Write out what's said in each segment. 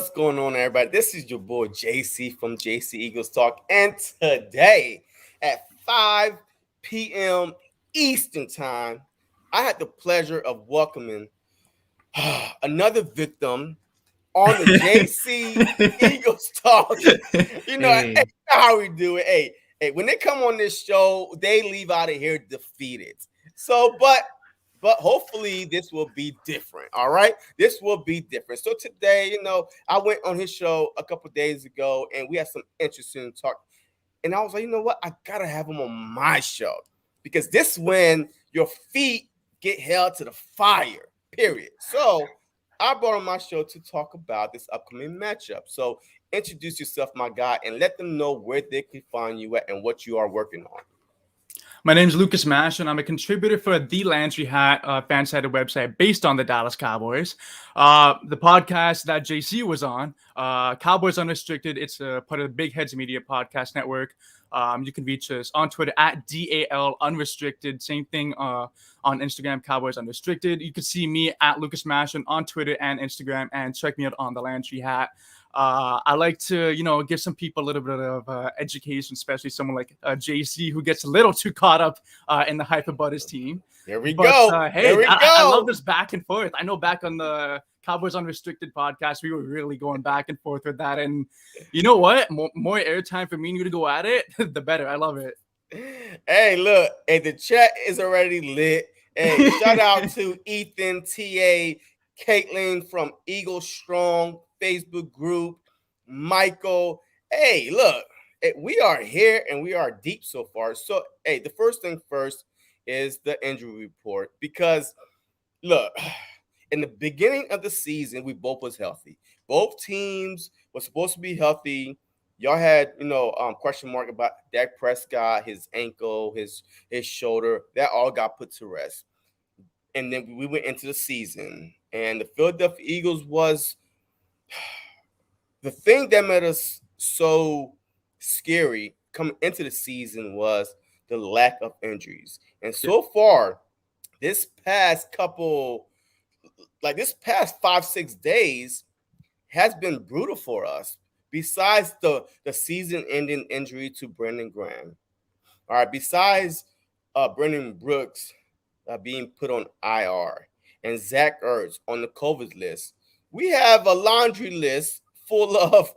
What's going on, everybody? This is your boy JC from JC Eagles Talk, and today at 5 p.m. Eastern Time, I had the pleasure of welcoming another victim on the JC Eagles Talk. Hey, how we do it. Hey, when they come on this show, they leave out of here defeated. So, but hopefully this will be different. All right, this will be different. So today, I went on his show a couple days ago, and we had some interesting talk. And I was like, you know what? I gotta have him on my show because this when your feet get held to the fire. Period. So I brought on my show to talk about this upcoming matchup. So introduce yourself, my guy, and let them know where they can find you at and what you are working on. My name is Lucas Mash, and I'm a contributor for the Landry Hat fan-sided website based on the Dallas Cowboys. The podcast that JC was on, Cowboys Unrestricted, it's a part of the Big Heads Media podcast network. You can reach us on Twitter at DAL Unrestricted. Same thing on Instagram, Cowboys Unrestricted. You can see me at Lucas Mash on Twitter and Instagram, and check me out on the Landry Hat. I like to, give some people a little bit of education, especially someone like JC who gets a little too caught up in the hype about his team. Here we go. I love this back and forth. I know back on the Cowboys Unrestricted podcast, we were really going back and forth with that. And you know what? More airtime for me and you to go at it, the better. I love it. Hey, look. Hey, the chat is already lit. Hey, shout out to Ethan, TA, Caitlin from Eagle Strong Facebook group, Michael. Hey, look, we are here and we are deep so far. So, hey, the first thing first is the injury report because, look, in the beginning of the season, we both was healthy. Both teams were supposed to be healthy. Y'all had, question mark about Dak Prescott, his ankle, his shoulder. That all got put to rest. And then we went into the season, and the Philadelphia Eagles was the thing that made us so scary coming into the season was the lack of injuries. And so far, this past 5-6 days has been brutal for us. Besides the season-ending injury to Brandon Graham. All right, besides Brendan Brooks being put on IR and Zach Ertz on the COVID list, we have a laundry list full of,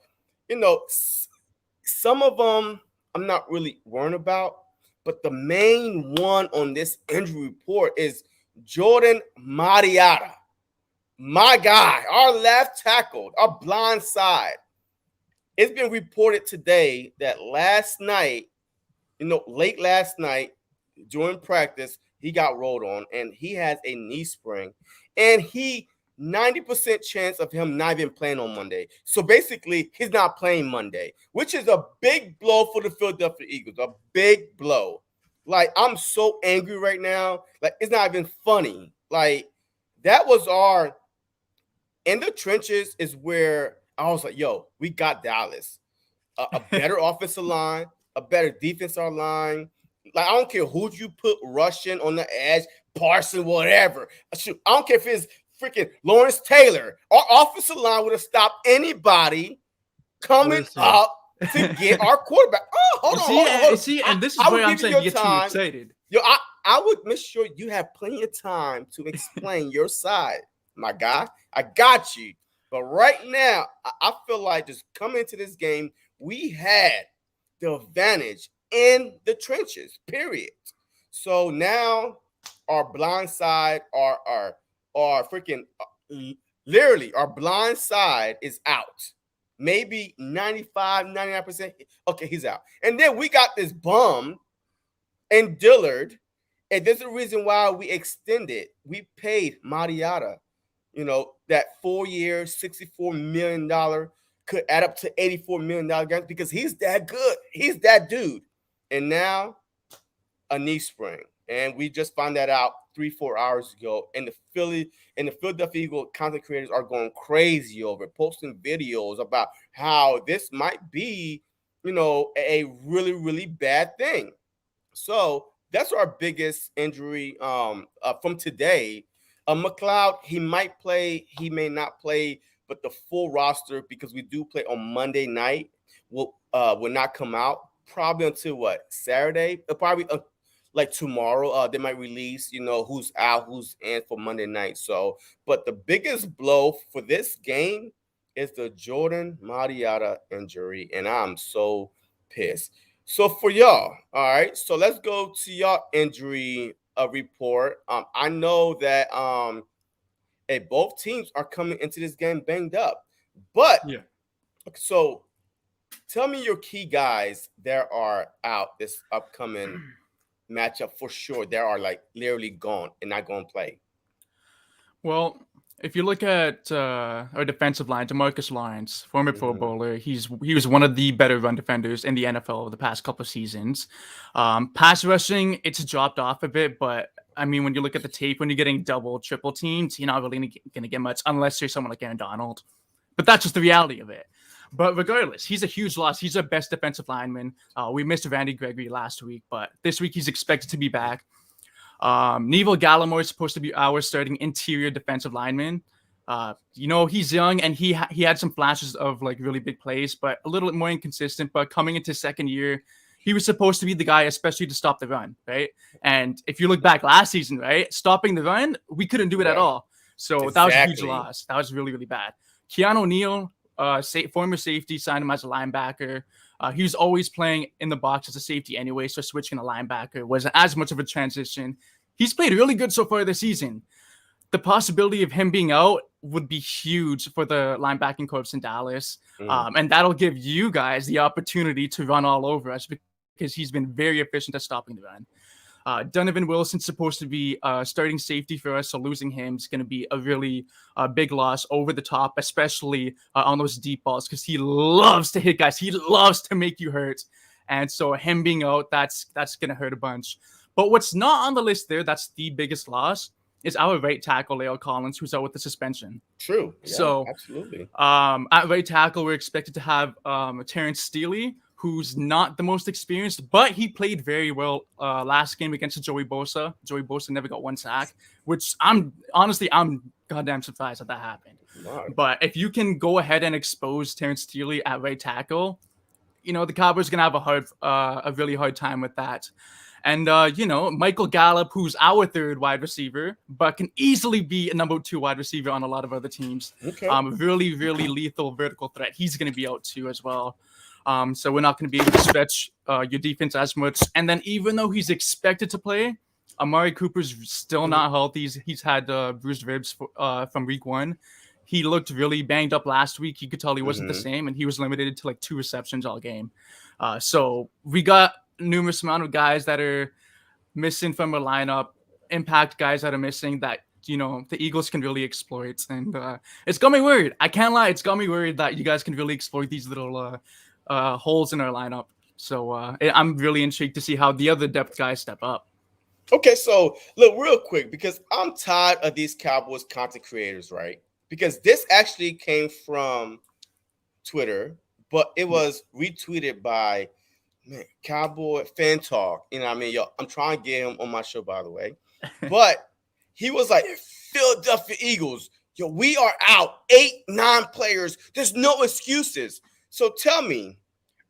some of them I'm not really worried about, but the main one on this injury report is Jordan Mailata. My guy, our left tackle, our blind side. It's been reported today that last night, late last night during practice, he got rolled on and he has a knee sprain. And 90% chance of him not even playing on Monday. So basically, he's not playing Monday, which is a big blow for the Philadelphia Eagles. A big blow. Like, I'm so angry right now. Like, it's not even funny. Like, that was our in the trenches is where I was like, yo, we got Dallas. A better offensive line, a better defensive line. Like, I don't care who you put rushing on the edge, Parson, whatever. I don't care if it's freaking Lawrence Taylor. Our offensive line would have stopped anybody coming up to get our quarterback. Oh, hold on. See, and this is where I'm saying you get too excited. Yo, I would make sure you have plenty of time to explain your side, my guy. I got you. But right now, I feel like just coming into this game, we had the advantage in the trenches, period. So now our blind side, our freaking, literally, our blind side is out. Maybe 95, 99%. Okay, he's out. And then we got this bum and Dillard. And there's a reason why we extended. We paid Mailata, that 4-year, $64 million could add up to $84 million because he's that good. He's that dude. And now a knee sprain. And we just found that out 3-4 hours ago. And the Philadelphia Eagles content creators are going crazy over it, posting videos about how this might be, a really, really bad thing. So that's our biggest injury from today. McLeod, he might play, he may not play but the full roster, because we do play on Monday night, will not come out probably until what, Saturday? Probably like tomorrow. They might release, who's out, who's in for Monday night. So, but the biggest blow for this game is the Jordan Mailata injury, and I'm so pissed. So for y'all, all right. So let's go to y'all injury report. I know that both teams are coming into this game banged up, but Yeah. so tell me your key guys that are out this upcoming matchup for sure. They are like literally gone and not going to play. Well, if you look at our defensive line, DeMarcus Lawrence, former Pro Bowler, he was one of the better run defenders in the NFL the past couple of seasons. Pass rushing, it's dropped off a bit, but I mean, when you look at the tape, when you're getting double, triple teams, you're not really going to get much unless you're someone like Aaron Donald. But that's just the reality of it. But regardless, he's a huge loss. He's our best defensive lineman. We missed Randy Gregory last week, but this week he's expected to be back. Neville Gallimore is supposed to be our starting interior defensive lineman. He's young and he had some flashes of like really big plays, but a little bit more inconsistent. But coming into second year, he was supposed to be the guy, especially to stop the run, right? And if you look back last season, right, stopping the run, we couldn't do it at all. So that was a huge loss. That was really, really bad. Keanu Neal, former safety, signed him as a linebacker. He was always playing in the box as a safety anyway, so switching to linebacker wasn't as much of a transition. He's played really good so far this season. The possibility of him being out would be huge for the linebacking corps in Dallas. And that'll give you guys the opportunity to run all over us because he's been very efficient at stopping the run. Donovan Wilson's supposed to be starting safety for us, so losing him is going to be a really big loss over the top, especially on those deep balls, because he loves to hit guys. He loves to make you hurt. And so him being out, that's going to hurt a bunch. But what's not on the list there, that's the biggest loss, is our right tackle, La'el Collins, who's out with the suspension. True. Yeah, so absolutely. At right tackle, we're expected to have Terrence Steele, who's not the most experienced, but he played very well last game against Joey Bosa. Joey Bosa never got one sack, which I'm goddamn surprised that happened. Wow. But if you can go ahead and expose Terrence Steele at right tackle, the Cowboys are going to have a really hard time with that. And, Michael Gallup, who's our third wide receiver, but can easily be a number 2 wide receiver on a lot of other teams. Okay. Really, really lethal vertical threat. He's going to be out too as well. So we're not going to be able to stretch your defense as much. And then even though he's expected to play, Amari Cooper's still not healthy. He's had bruised ribs from week 1. He looked really banged up last week. You could tell he wasn't the same, and he was limited to like 2 receptions all game. So we got numerous amount of guys that are missing from our lineup, impact guys that are missing that, the Eagles can really exploit. And it's got me worried. I can't lie. It's got me worried that you guys can really exploit these little holes in our lineup. So I'm really intrigued to see how the other depth guys step up. Okay, so look real quick, because I'm tired of these Cowboys content creators, right? Because this actually came from Twitter, but it was retweeted by Cowboy Fan Talk. You know what I mean? Yo, I'm trying to get him on my show, by the way. But he was like, Philadelphia Eagles, yo, we are out 8-9 players. There's no excuses. So tell me,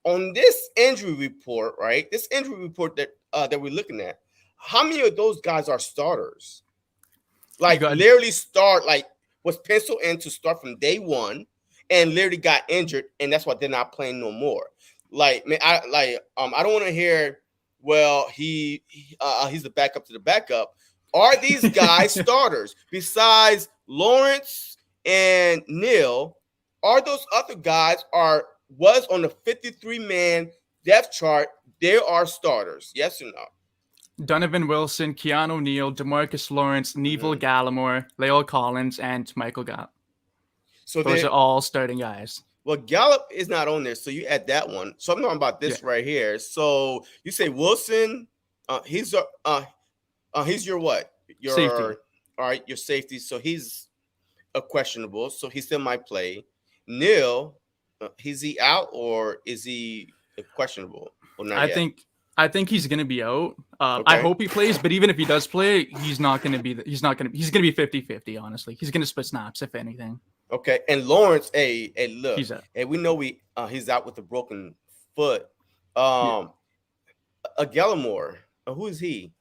on this injury report, right? This injury report that we're looking at, how many of those guys are starters? Like literally was penciled in to start from day 1 and literally got injured, and that's why they're not playing no more. Like, man, I don't want to hear, well, he's the backup to the backup. Are these guys starters besides Lawrence and Neal? Are those other guys was on the 53-man depth chart? They are starters, yes or no? Donovan Wilson, Keanu Neal, DeMarcus Lawrence, Neville Gallimore, La'el Collins, and Michael Gallup. So those are all starting guys. Well, Gallup is not on there, so you add that one. So I'm talking about this right here. So you say Wilson, he's your what? Your safety. All right, your safety. So he's a questionable. So he still might play. Neal, is he out or is he questionable? Or not yet? I think he's going to be out. I hope he plays, but even if he does play, he's going to be 50-50, honestly. He's going to split snaps, if anything. Okay, and Lawrence, hey, look, He's out. hey, we know he's out with a broken foot. Yeah. A Gallimore, who is he?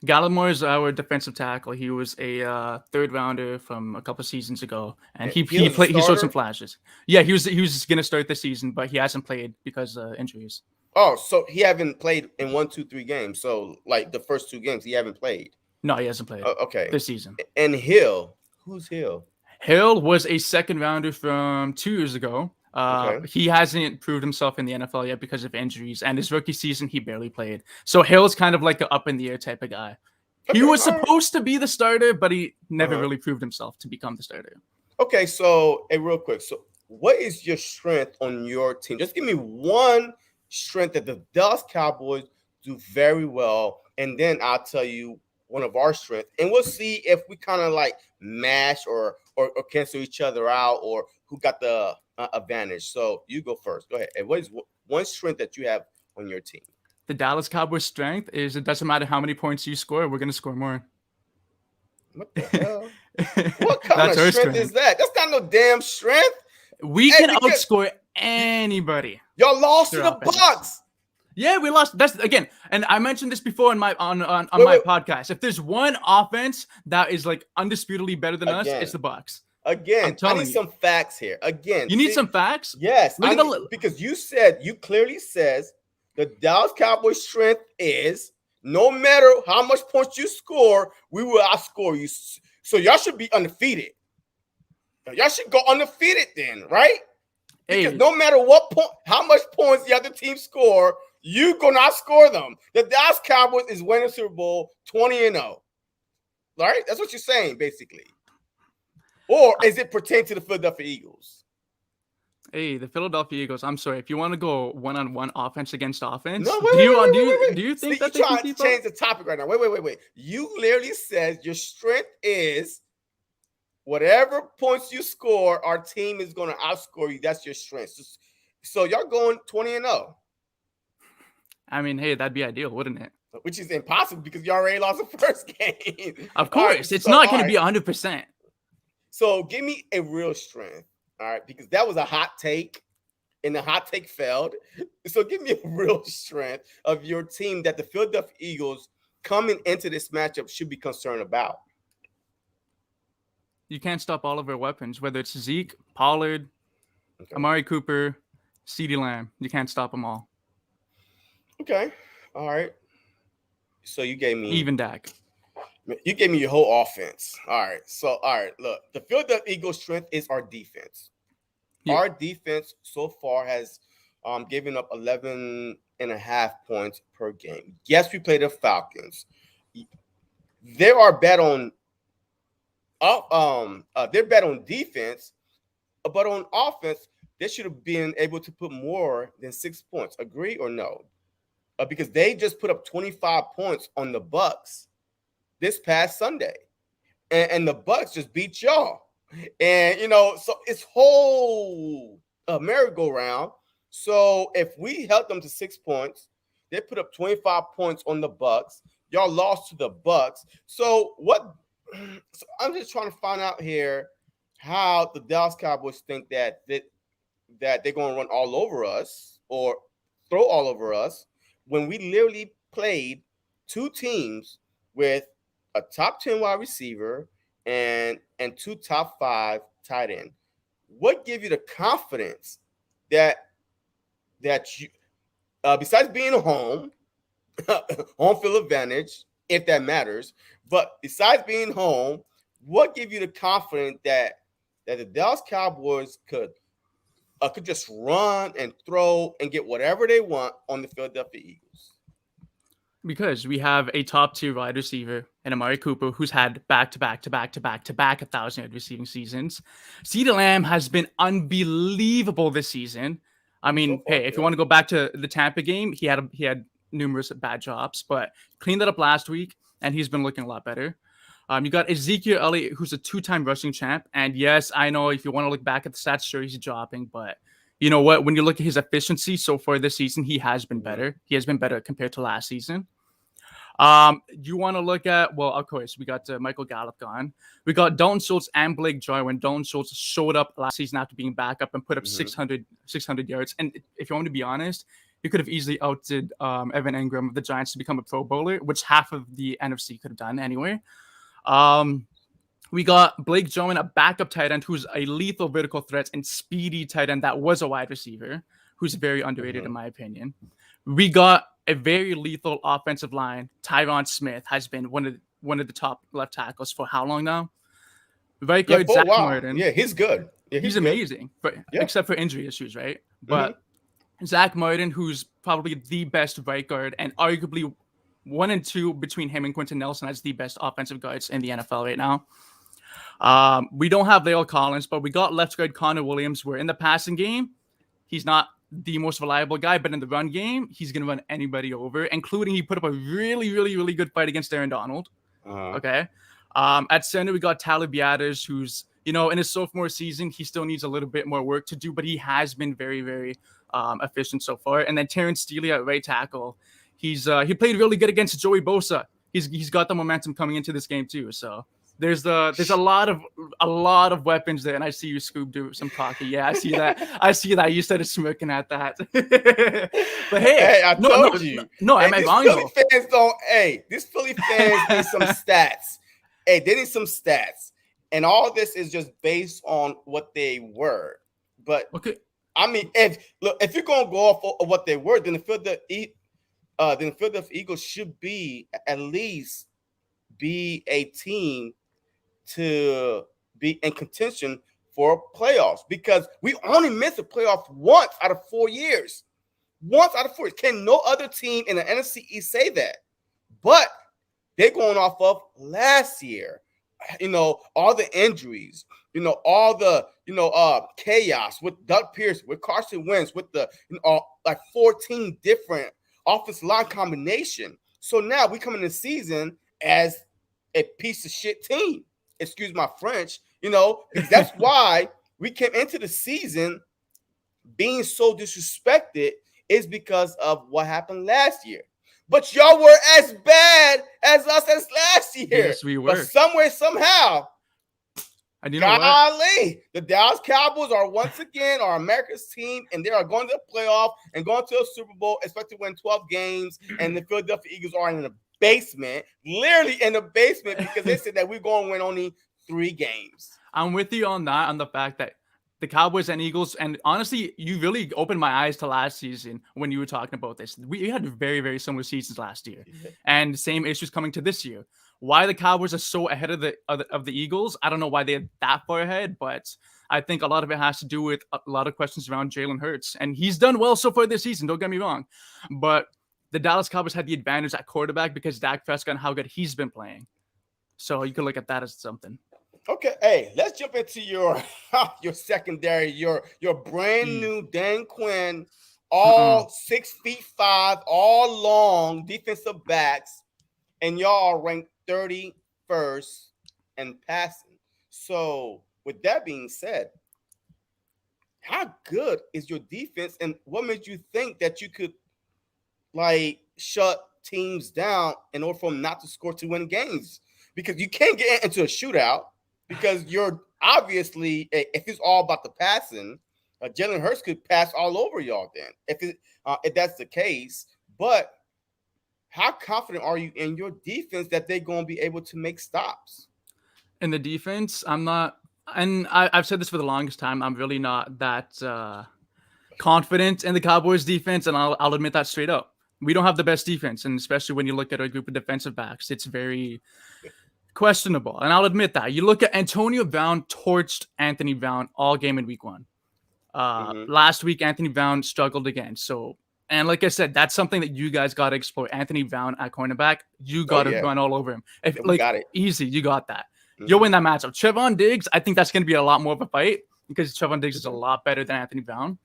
Gallimore is our defensive tackle. He was a third rounder from a couple seasons ago, and And he he was a played. He showed some starter. flashes. Yeah, he was going to start this season, but he hasn't played because of injuries. Oh, so he haven't played in 1, 2, 3 games. So like the first 2 games, he haven't played. No, he hasn't played Okay, this season. and Hill, who's Hill? Hill was a second rounder from 2 years ago. Okay, He hasn't proved himself in the NFL yet because of injuries, and his rookie season he barely played. So Hill's kind of like an up in the air type of guy. He okay, was all right. supposed to be the starter, but he never Uh-huh. really proved himself to become the starter. Okay, so hey, real quick. So, what is your strength on your team? Just give me one strength that the Dallas Cowboys do very well, and then I'll tell you one of our strengths, and we'll see if we kind of like mash or cancel each other out, or who got the advantage. So, you go first. Go ahead. And what is one strength that you have on your team? The Dallas Cowboys' strength is it doesn't matter how many points you score, we're going to score more. What the hell? What kind That's of our strength is strength. that? That's not no damn strength. We Hey, can because outscore anybody. y'all lost to Their the offense. Bucks. Yeah, we lost. That's again, and I mentioned this before on my on Wait, my wait. podcast. If there's one offense that is like undisputedly better than us, Again, it's the Bucks. I'm again, I need telling you. some facts here. Again, You need see, some facts. yes, Look I at need, the because you clearly says the Dallas Cowboys' strength is no matter how much points you score, we will outscore you. So y'all should be undefeated. Y'all should go undefeated then, right? Because hey, no matter what point, how much points the other team score, you gonna outscore them. The Dallas Cowboys is winning Super Bowl 20-0. Right? That's what you're saying, basically. Or is it pertain to the Philadelphia Eagles? hey, the Philadelphia Eagles. I'm sorry. If you want to go one-on-one offense against offense, No, do you wait. do you See, think you that they can trying to keep up? change the topic right now. Wait. You literally said your strength is whatever points you score, our team is going to outscore you. That's your strength. So y'all going 20-0, I mean, hey, that'd be ideal, wouldn't it? which is impossible because you already lost the first game. Of All right, course, it's so not all going to right. be 100%. So give me a real strength. All right, because that was a hot take. And the hot take failed. So give me a real strength of your team that the Philadelphia Eagles coming into this matchup should be concerned about. You can't stop all of our weapons, whether it's Zeke, Pollard, Okay. Amari Cooper, CeeDee Lamb. You can't stop them all. Okay. All right. So you gave me Dak. your whole offense. All right. So all right, look, the Philadelphia Eagles' strength is our defense. Yeah. Our defense so far has given up 11.5 points per game. Yes, we play the Falcons. They are bad on they're bad on defense, but on offense, they should have been able to put more than 6 points. Agree or no? Because they just put up 25 points on the Bucks this past Sunday, and the Bucks just beat y'all. And so it's whole merry-go-round. So if we held them to 6 points, they put up 25 points on the Bucks. Y'all lost to the Bucks. So what? So I'm just trying to find out here how the Dallas Cowboys think that they're going to run all over us or throw all over us when we literally played two teams with a top 10 wide receiver and two top 5 tight end. What gives you the confidence that you besides being home home field advantage, if that matters, but besides being home, what gives you the confidence that the Dallas Cowboys could just run and throw and get whatever they want on the Philadelphia Eagles? Because we have a top tier wide receiver and Amari Cooper, who's had back-to-back 1,000-yard receiving seasons. CeeDee Lamb has been unbelievable this season. I mean, So far, hey, if yeah. you want to go back to the Tampa game, he had numerous bad drops, but cleaned that up last week, and he's been looking a lot better. You got Ezekiel Elliott, who's a 2-time rushing champ, and yes, I know if you want to look back at the stats, sure he's dropping, but you know what? When you look at his efficiency so far this season, he has been better. He has been better compared to last season. You want to look at, well, of course, we got Michael Gallup gone. We got Dalton Schultz and Blake Joy when Dalton Schultz showed up last season after being backup and put up 600 yards. And if you want me to be honest, he could have easily outdid Evan Engram of the Giants to become a Pro Bowler, which half of the NFC could have done anyway. We got Blake Joy, a backup tight end who's a lethal vertical threat and speedy tight end that was a wide receiver, who's very underrated in my opinion. We got a very lethal offensive line. Tyron Smith has been one of the top left tackles for how long now? Right guard Zach Martin. Yeah, he's good. Yeah, he's amazing, but except for injury issues, right? But Zach Martin, who's probably the best right guard and arguably 1 and 2 between him and Quentin Nelson as the best offensive guards in the NFL right now. We don't have La'el Collins, but we got left guard Connor Williams, where in the passing game, he's not the most reliable guy, but in the run game, he's going to run anybody over, including he put up a really, really, really good fight against Aaron Donald. Okay. At center, we got Tyler Biadasz, who's, in his sophomore season, he still needs a little bit more work to do, but he has been very, very efficient so far. And then Terrence Steele at right tackle. He played really good against Joey Bosa. He's got the momentum coming into this game too. So there's a lot of weapons there, and I see you, Scoob, do some talking. Yeah, I see that. You started smirking at that. But hey, I told you. No, am I wrong? These Philly fans need some stats. Hey, they need some stats, and all this is just based on what they were. But okay, I mean, if you're gonna go off of what they were, then the Philadelphia Eagles should at least be a team to be in contention for playoffs, because we only missed the playoffs once out of 4 years. Once out of 4 years. Can no other team in the NFC East say that? But they're going off of last year. All the injuries, all the chaos with Doug Pearson, with Carson Wentz, with the 14 different offensive line combination. So now we come in the season as a piece of shit team. Excuse my French, because that's why we came into the season being so disrespected, is because of what happened last year. But y'all were as bad as us as last year. Yes, we were. But somewhere, somehow, and golly, the Dallas Cowboys are once again America's team, and they are going to the playoff and going to a Super Bowl, expected to win 12 games, and the Philadelphia Eagles are in the basement, literally in the basement, because they said that we're going to win only 3 games. I'm with you on that, on the fact that the Cowboys and Eagles, and honestly, you really opened my eyes to last season when you were talking about this. We had very, very similar seasons last year, and the same issues coming to this year. Why the Cowboys are so ahead of the Eagles, I don't know why they're that far ahead, but I think a lot of it has to do with a lot of questions around Jalen Hurts, and he's done well so far this season, don't get me wrong, but the Dallas Cowboys had the advantage at quarterback because Dak Prescott and how good he's been playing. So you could look at that as something. Okay, hey, let's jump into your secondary, your brand new Dan Quinn, all 6'5", all long defensive backs, and y'all are ranked 31st in passing. So with that being said, how good is your defense, and what made you think that you could shut teams down in order for them not to score to win games? Because you can't get into a shootout, because you're obviously, if it's all about the passing, Jalen Hurts could pass all over y'all then, if that's the case. But how confident are you in your defense that they're going to be able to make stops? In the defense, I'm not, and I've said this for the longest time, I'm really not that confident in the Cowboys defense, and I'll admit that straight up. We don't have the best defense, and especially when you look at our group of defensive backs, it's very questionable, and I'll admit that. You look at Antonio Brown torched Anthony Brown all game in week 1. Last week, Anthony Brown struggled again. So, and like I said, that's something that you guys got to explore. Anthony Brown at cornerback, you got to run all over him. Got it. Easy, you got that. You'll win that matchup. Trevon Diggs, I think that's going to be a lot more of a fight because Trevon Diggs is a lot better than Anthony Brown.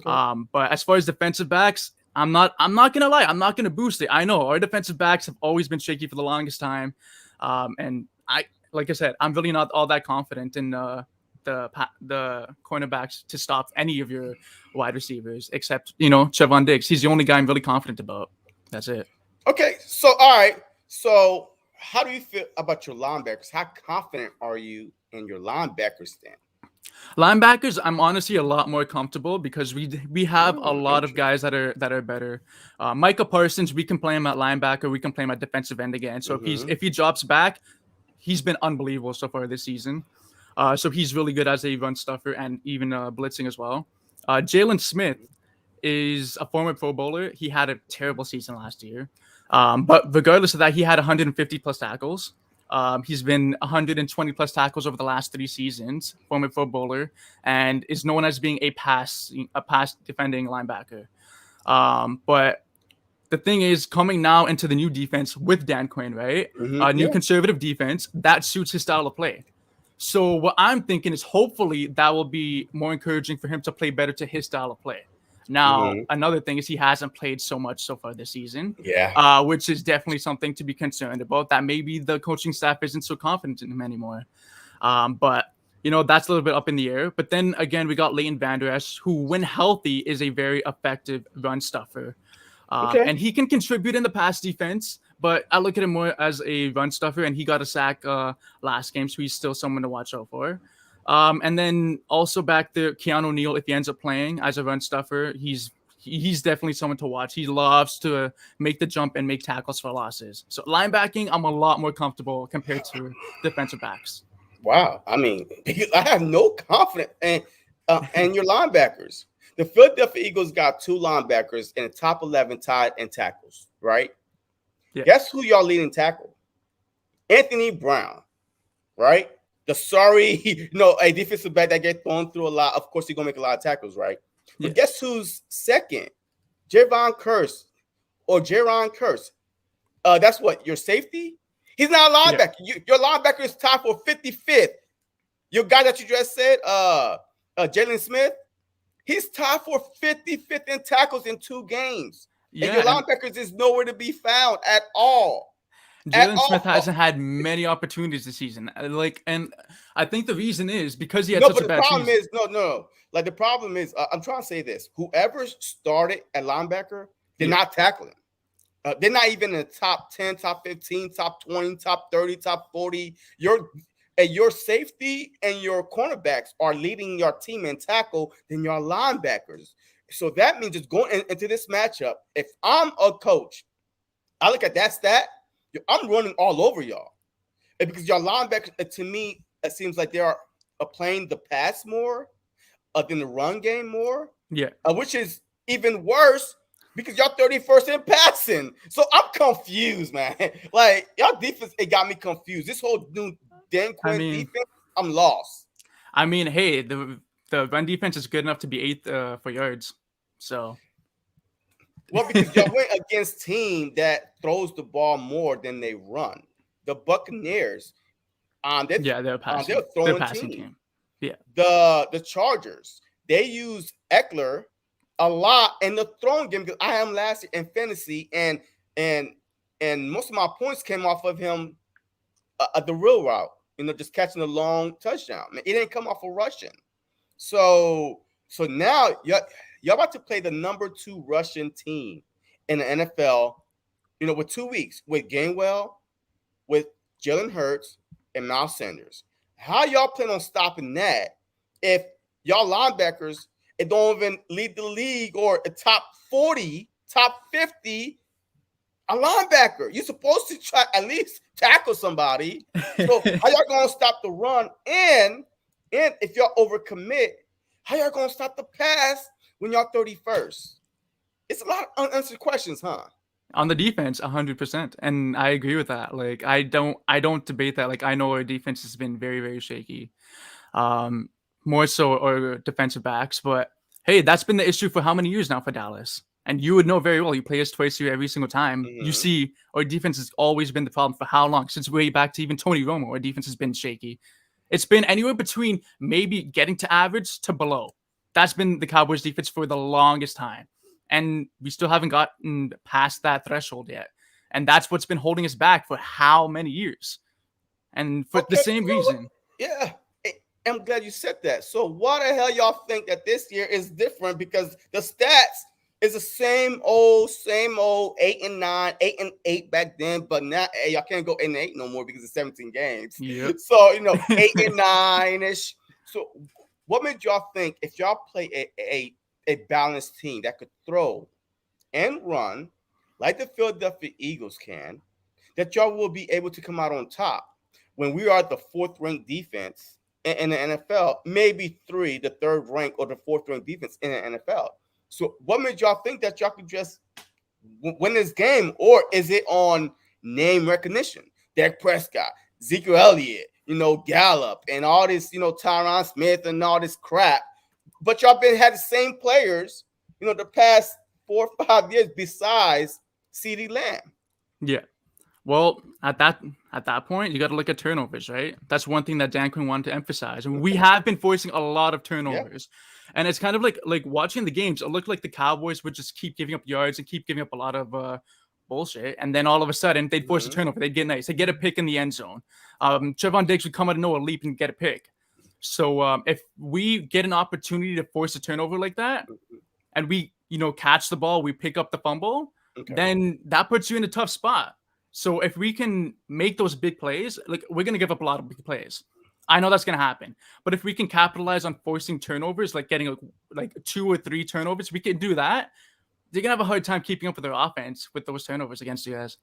But as far as defensive backs, I'm not gonna lie, I'm not gonna boost it. I know our defensive backs have always been shaky for the longest time. And like I said, I'm really not all that confident in the cornerbacks to stop any of your wide receivers, except Trevon Diggs. He's the only guy I'm really confident about. That's it. Okay, so all right. So how do you feel about your linebackers? How confident are you in your linebackers then? Linebackers, I'm honestly a lot more comfortable because we have a lot of Interesting. guys that are better. Micah Parsons, we can play him at linebacker, we can play him at defensive end again. So Mm-hmm. if he drops back, he's been unbelievable so far this season. So he's really good as a run stuffer and even blitzing as well. Jalen Smith is a former Pro Bowler. He had a terrible season last year. But regardless of that, he had 150 plus tackles. He's been 120 plus tackles over the last 3 seasons, former Pro Bowler, and is known as being a pass defending linebacker. But the thing is, coming now into the new defense with Dan Quinn, right? Mm-hmm. New Yeah. conservative defense that suits his style of play. So what I'm thinking is hopefully that will be more encouraging for him to play better to his style of play. Now, Mm-hmm. another thing is he hasn't played so much so far this season, Yeah. which is definitely something to be concerned about. That maybe the coaching staff isn't so confident in him anymore. But that's a little bit up in the air. But then again, we got Leighton Vander Esch, who, when healthy, is a very effective run stuffer. Okay. And he can contribute in the pass defense, but I look at him more as a run stuffer, and he got a sack last game, so he's still someone to watch out for. And then also back there, Keanu Neal, if he ends up playing as a run stuffer, he's definitely someone to watch. He loves to make the jump and make tackles for losses. So linebacking, I'm a lot more comfortable compared to defensive backs. Wow. I mean, I have no confidence and your linebackers. The Philadelphia Eagles got two linebackers in the top 11 tied in tackles, right? Yeah. Guess who y'all leading tackle? Anthony Brown, right? The sorry, a defensive back that get thrown through a lot. Of course, he's gonna make a lot of tackles, right? Yeah. But guess who's second? Javon Curse or Jaron Curse. That's what your safety. He's not a linebacker. Yeah. Your linebacker is tied for 55th. Your guy that you just said, Jalen Smith, he's tied for 55th in tackles in 2 games. And your Yeah, and linebackers is nowhere to be found at all. At Jalen Smith all. hasn't had many opportunities this season. And I think the reason is because he had No, such but a the bad problem season. is, no. Like the problem is, I'm trying to say this. Whoever started at linebacker, they're Yeah. not tackling. They're not even in the top 10, top 15, top 20, top 30, top 40. Your safety and your cornerbacks are leading your team in tackle than your linebackers. So that means just going into this matchup. If I'm a coach, I look at that stat, I'm running all over y'all. And because your linebackers, to me, it seems like they are playing the pass more than the run game more, Yeah. which is even worse because y'all 31st in passing. So I'm confused, man. Like y'all defense, it got me confused. This whole new Dan I Quinn mean, defense, I'm lost. hey, the run defense is good enough to be eighth for yards. So Well, because y'all went against team that throws the ball more than they run. The Buccaneers, yeah, they're a they're throwing passing team. team. Yeah. The Chargers, they use Eckler a lot in the throwing game because I am last year in fantasy, and most of my points came off of him at the real route. Just catching a long touchdown. It didn't come off of rushing. So now y'all about to play the number 2 Russian team in the NFL. With 2 weeks with Gainwell, with Jalen Hurts, and Miles Sanders. How y'all plan on stopping that if y'all linebackers it don't even lead the league or a top 40, top 50 a linebacker? You're supposed to try at least tackle somebody. So how y'all gonna stop the run? And if y'all overcommit, how y'all gonna stop the pass when y'all 31st? It's a lot of unanswered questions, huh? On the defense, 100%, and I agree with that. Like I don't debate that. Like I know our defense has been very very shaky, um, more so our defensive backs. But hey, that's been the issue for how many years now for Dallas? And you would know very well. You play us twice a year every single time. You Mm-hmm. see, our defense has always been the problem for how long? Since way back to even Tony Romo, our defense has been shaky. It's been anywhere between maybe getting to average to below. That's been the Cowboys defense for the longest time. And we still haven't gotten past that threshold yet. And that's what's been holding us back for how many years? And for the Okay, same reason. yeah. I'm glad you said that. So why the hell y'all think that this year is different? Because the stats It's the same old 8-9, 8-8 back then. But now, hey, y'all can't go 8-8 no more because it's 17 games. Yep. So 8-9 ish. So, what made y'all think if y'all play a balanced team that could throw and run like the Philadelphia Eagles can, that y'all will be able to come out on top when we are the fourth ranked defense in the NFL, maybe the third rank or the fourth ranked defense in the NFL. So what made y'all think that y'all could just win this game? Or is it on name recognition? Dak Prescott, Ezekiel Elliott, Gallup, and all this, Tyron Smith and all this crap. But y'all had the same players, the past 4 or 5 years besides CeeDee Lamb. Yeah. Well, at that point, you got to look at turnovers, right? That's one thing that Dan Quinn wanted to emphasize. And we have been forcing a lot of turnovers. Yeah. And it's kind of like watching the games. It looked like the Cowboys would just keep giving up yards and keep giving up a lot of bullshit. And then all of a sudden, they'd force a turnover. They'd get nice. They'd get a pick in the end zone. Trevon Diggs would come out of nowhere, leap, and get a pick. So if we get an opportunity to force a turnover like that, and we, catch the ball, we pick up the fumble, then that puts you in a tough spot. So if we can make those big plays, we're going to give up a lot of big plays. I know that's going to happen. But if we can capitalize on forcing turnovers, like getting like 2 or 3 turnovers, we can do that. They're going to have a hard time keeping up with their offense with those turnovers against you guys.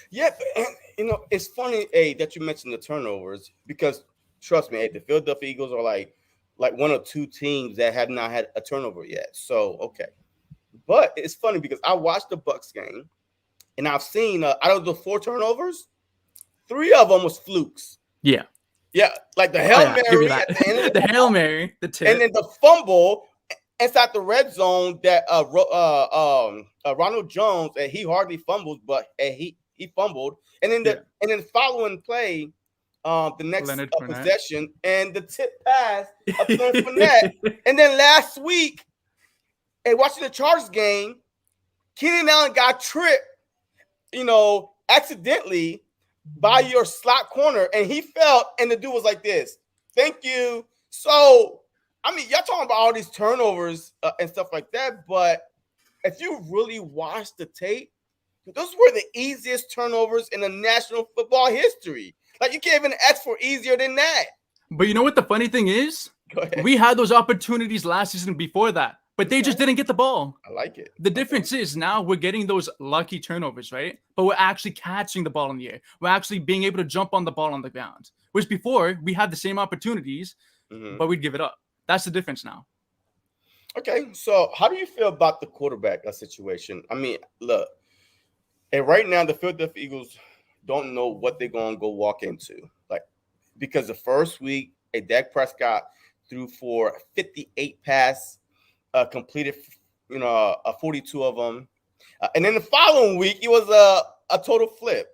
Yeah, and, it's funny, that you mentioned the turnovers because, trust me, the Philadelphia Eagles are like 1 or 2 teams that have not had a turnover yet. So, okay. But it's funny because I watched the Bucs game, and I've seen out of the 4 turnovers, 3 of them was flukes. Yeah. Yeah, like the Hail Mary at the end of the Hail Mary, the tip. And then the fumble inside the red zone that Ronald Jones, and he hardly fumbles, but he fumbled. And then the following play, the next possession, and the tip pass up to Fournette. And then last week, watching the Chargers game, Keenan Allen got tripped, accidentally by your slot corner, and he fell, and the dude was like this. Thank you. So, I mean, y'all talking about all these turnovers and stuff like that, but if you really watch the tape, those were the easiest turnovers in the National Football history. Like, you can't even ask for easier than that. But you know what the funny thing is? We had those opportunities last season before that, but they just didn't get the ball. I like it. The difference is now we're getting those lucky turnovers, right? But we're actually catching the ball in the air. We're actually being able to jump on the ball on the ground. Whereas before, we had the same opportunities, but we'd give it up. That's the difference now. Okay, so how do you feel about the quarterback situation? I mean, look, and right now the Philadelphia Eagles don't know what they're going to go walk into. Because the first week, Dak Prescott threw for 58 pass, completed, 42 of them. And then the following week, it was a total flip.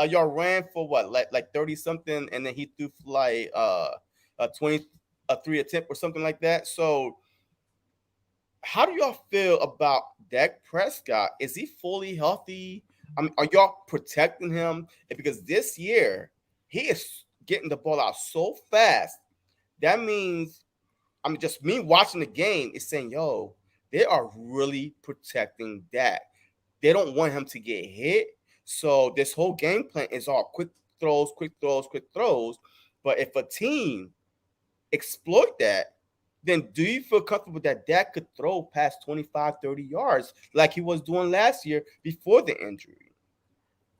Y'all ran for what, like 30 something, and then he threw for like a 23 attempt or something like that. So, how do y'all feel about Dak Prescott? Is he fully healthy? I mean, are y'all protecting him? Because this year he is getting the ball out so fast. That means, just me watching the game is saying, yo, they are really protecting Dak. They don't want him to get hit. So this whole game plan is all quick throws. But if a team exploit that, then do you feel comfortable that Dak could throw past 25, 30 yards like he was doing last year before the injury?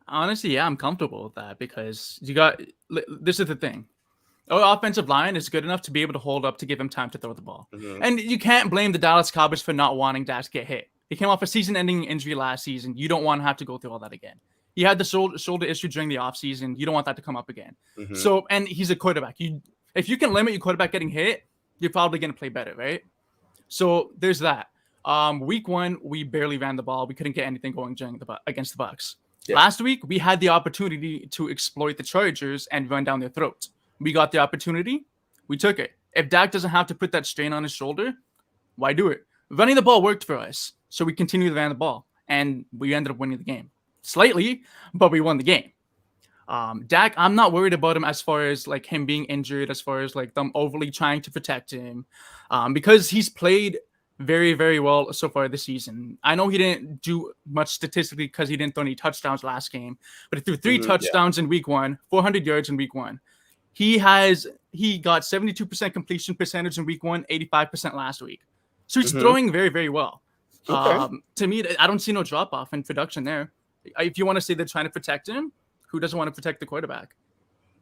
Honestly, yeah, I'm comfortable with that because this is the thing. Our offensive line is good enough to be able to hold up to give him time to throw the ball. And you can't blame the Dallas Cowboys for not wanting Dak to get hit. He came off a season-ending injury last season. You don't want to have to go through all that again. He had the shoulder issue during the offseason. You don't want that to come up again. So, and he's a quarterback. If you can limit your quarterback getting hit, you're probably going to play better, right? So there's that. Week 1, we barely ran the ball. We couldn't get anything going against the Bucs. Yeah. Last week, we had the opportunity to exploit the Chargers and run down their throats. We got the opportunity. We took it. If Dak doesn't have to put that strain on his shoulder, why do it? Running the ball worked for us, so we continued to run the ball, and we ended up winning the game. Slightly, but we won the game. Dak, I'm not worried about him as far as like him being injured, as far as like them overly trying to protect him, because he's played very, very well so far this season. I know he didn't do much statistically because he didn't throw any touchdowns last game, but he threw three Yeah. touchdowns in week 1, 400 yards in week 1. He got 72% completion percentage in week 1, 85% last week. So he's throwing very, very well. Okay. To me, I don't see no drop off in production there. If you want to say they're trying to protect him, who doesn't want to protect the quarterback?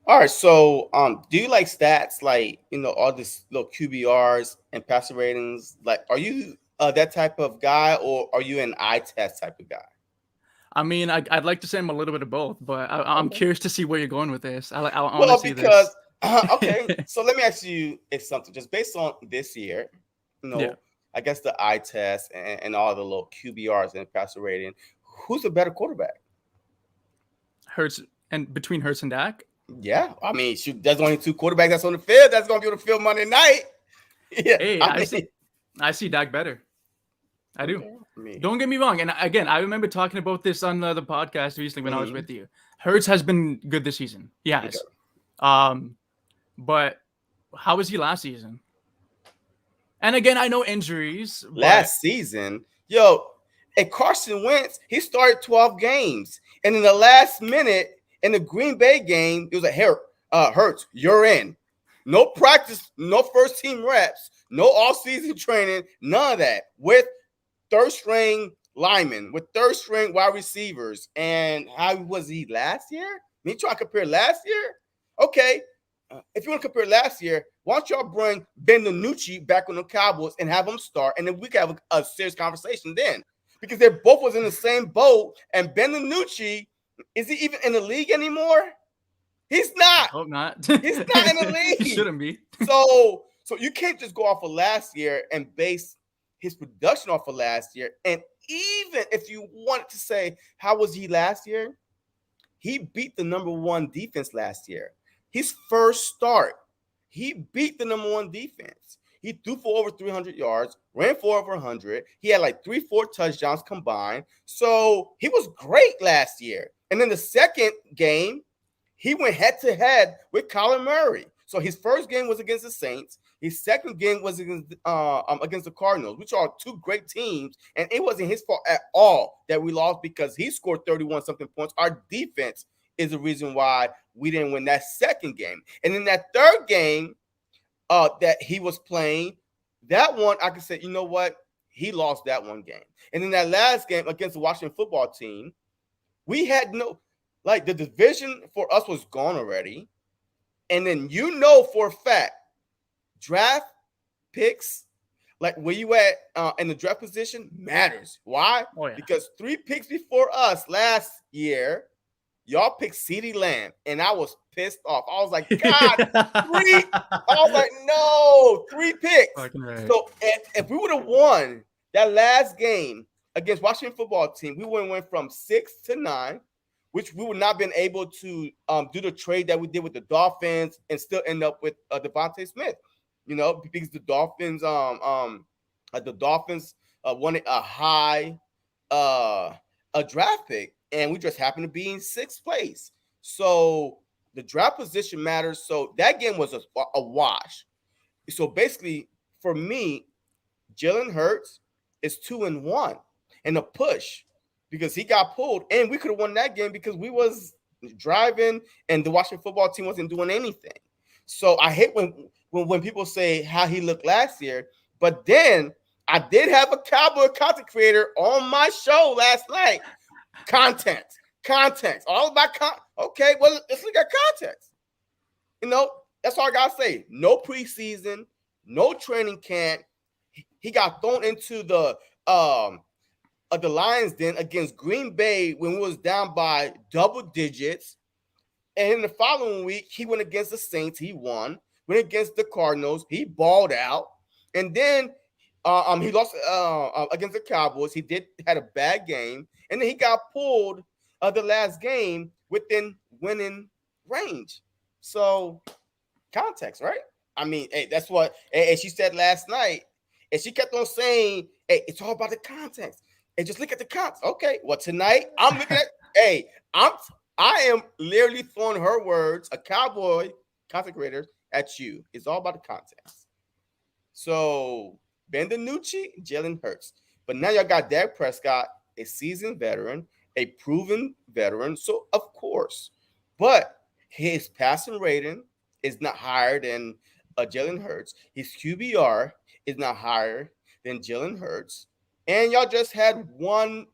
All right. So, do you like stats like all this little QBRs and passer ratings? Like, are you that type of guy, or are you an eye test type of guy? I mean, I'd like to say I'm a little bit of both, but I'm Okay. curious to see where you're going with this. I want to Well, see because this. okay. So let me ask you if something just based on this year. You Yeah, know, I guess the eye test and all the little QBRs and passer rating. Who's a better quarterback? Hurts and between Hurts and Dak. Yeah, I mean, shoot, there's only two quarterbacks that's on the field. That's gonna be on the field Monday night. Yeah, Hey, I mean, I see Dak better. I do. okay. I mean, Don't get me wrong. And again, I remember talking about this on the podcast recently when I was mhm. with you. Hurts has been good this season. He Okay. has. But how was he last season? And again, I know injuries, but Last season, and Carson Wentz, he started 12 games, and in the last minute in the Green Bay game, it was Hurts, you're in. No practice, no first team reps, no all season training, none of that. With third string linemen, with third string wide receivers. And how was he last year? Me trying to compare last year? Okay. If you want to compare last year, why don't y'all bring Ben DiNucci back on the Cowboys and have him start, and then we can have a serious conversation then. Because they both was in the same boat, and Ben DiNucci, is he even in the league anymore? He's I not. hope not. He's not in the He league. shouldn't be. So you can't just go off of last year and base his production off of last year. And even if you wanted to say how was he last year, he beat the number one defense last year. His first start, he beat the number one defense. He threw for over 300 yards, ran for over 100. He had like 4 touchdowns combined. So he was great last year. And then the second game, he went head to head with Kyler Murray. So his first game was against the Saints. His second game was against the Cardinals, which are two great teams. And it wasn't his fault at all that we lost because he scored 31-something points. Our defense is the reason why we didn't win that second game. And in that third game that he was playing, that one, I could say, you know what? He lost that one game. And in that last game against the Washington football team, we had the division for us was gone already. And then for a fact, draft picks, like where you at in the draft position matters. Why? Oh, yeah. Because 3 picks before us last year, y'all picked CeeDee Lamb, and I was pissed off. I was like, God, 3. I was like, no, 3 picks. Right. So if we would have won that last game against Washington football team, we would have went from 6 to 9, which we would not been able to do the trade that we did with the Dolphins and still end up with Devontae Smith. Because the Dolphins wanted a high a draft pick, and we just happened to be in 6th place. So the draft position matters. So that game was a wash. So basically, for me, Jalen Hurts is 2-1 and a push because he got pulled, and we could have won that game because we was driving and the Washington football team wasn't doing anything. So I hate when people say how he looked last year, but then I did have a Cowboy content creator on my show last night. Context, all about okay, well, let's look at context. That's all I gotta say. No preseason, no training camp. He got thrown into the Lions Den against Green Bay when we was down by double digits. And in the following week, he went against the Saints. He won. Went against the Cardinals. He balled out. And then he lost against the Cowboys. He had a bad game. And then he got pulled the last game within winning range. So context, right? I mean, hey, that's what and she said last night. And she kept on saying, hey, it's all about the context. And just look at the context. Okay, well, tonight I'm looking at, hey, I am literally throwing her words, a Cowboy content creator, at you. It's all about the context. So Ben DiNucci, Jalen Hurts. But now y'all got Dak Prescott, a seasoned veteran, a proven veteran. So of course, but his passing rating is not higher than Jalen Hurts. His QBR is not higher than Jalen Hurts. And y'all just had one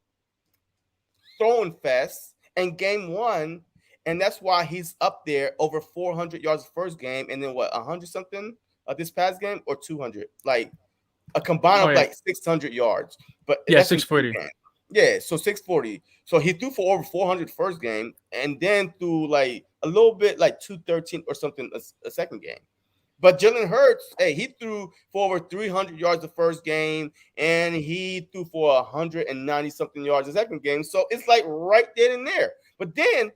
throwing fest in game one. And that's why he's up there over 400 yards the first game. And then what, 100 something this past game or 200? Like a combined Oh of yeah, like 600 yards. But yeah, that's in 640. two games. Yeah, so 640. So he threw for over 400 first game and then threw like a little bit like 213 or something a second game. But Jalen Hurts, hey, he threw for over 300 yards the first game, and he threw for 190 something yards the second game. So it's like right there and there. But then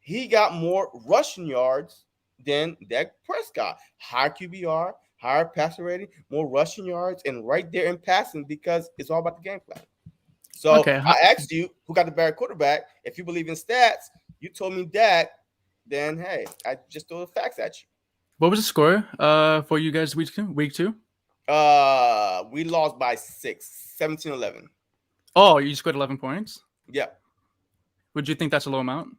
he got more rushing yards than Dak Prescott. Higher QBR, higher passer rating, more rushing yards, and right there in passing because it's all about the game plan. So Okay, I asked you who got the better quarterback. If you believe in stats, you told me Dak. Then hey, I just throw the facts at you. what was the score for you guys week two? Week two? We lost by 6, 17-11. Oh, you scored 11 points. Yeah. Would you think that's a low amount?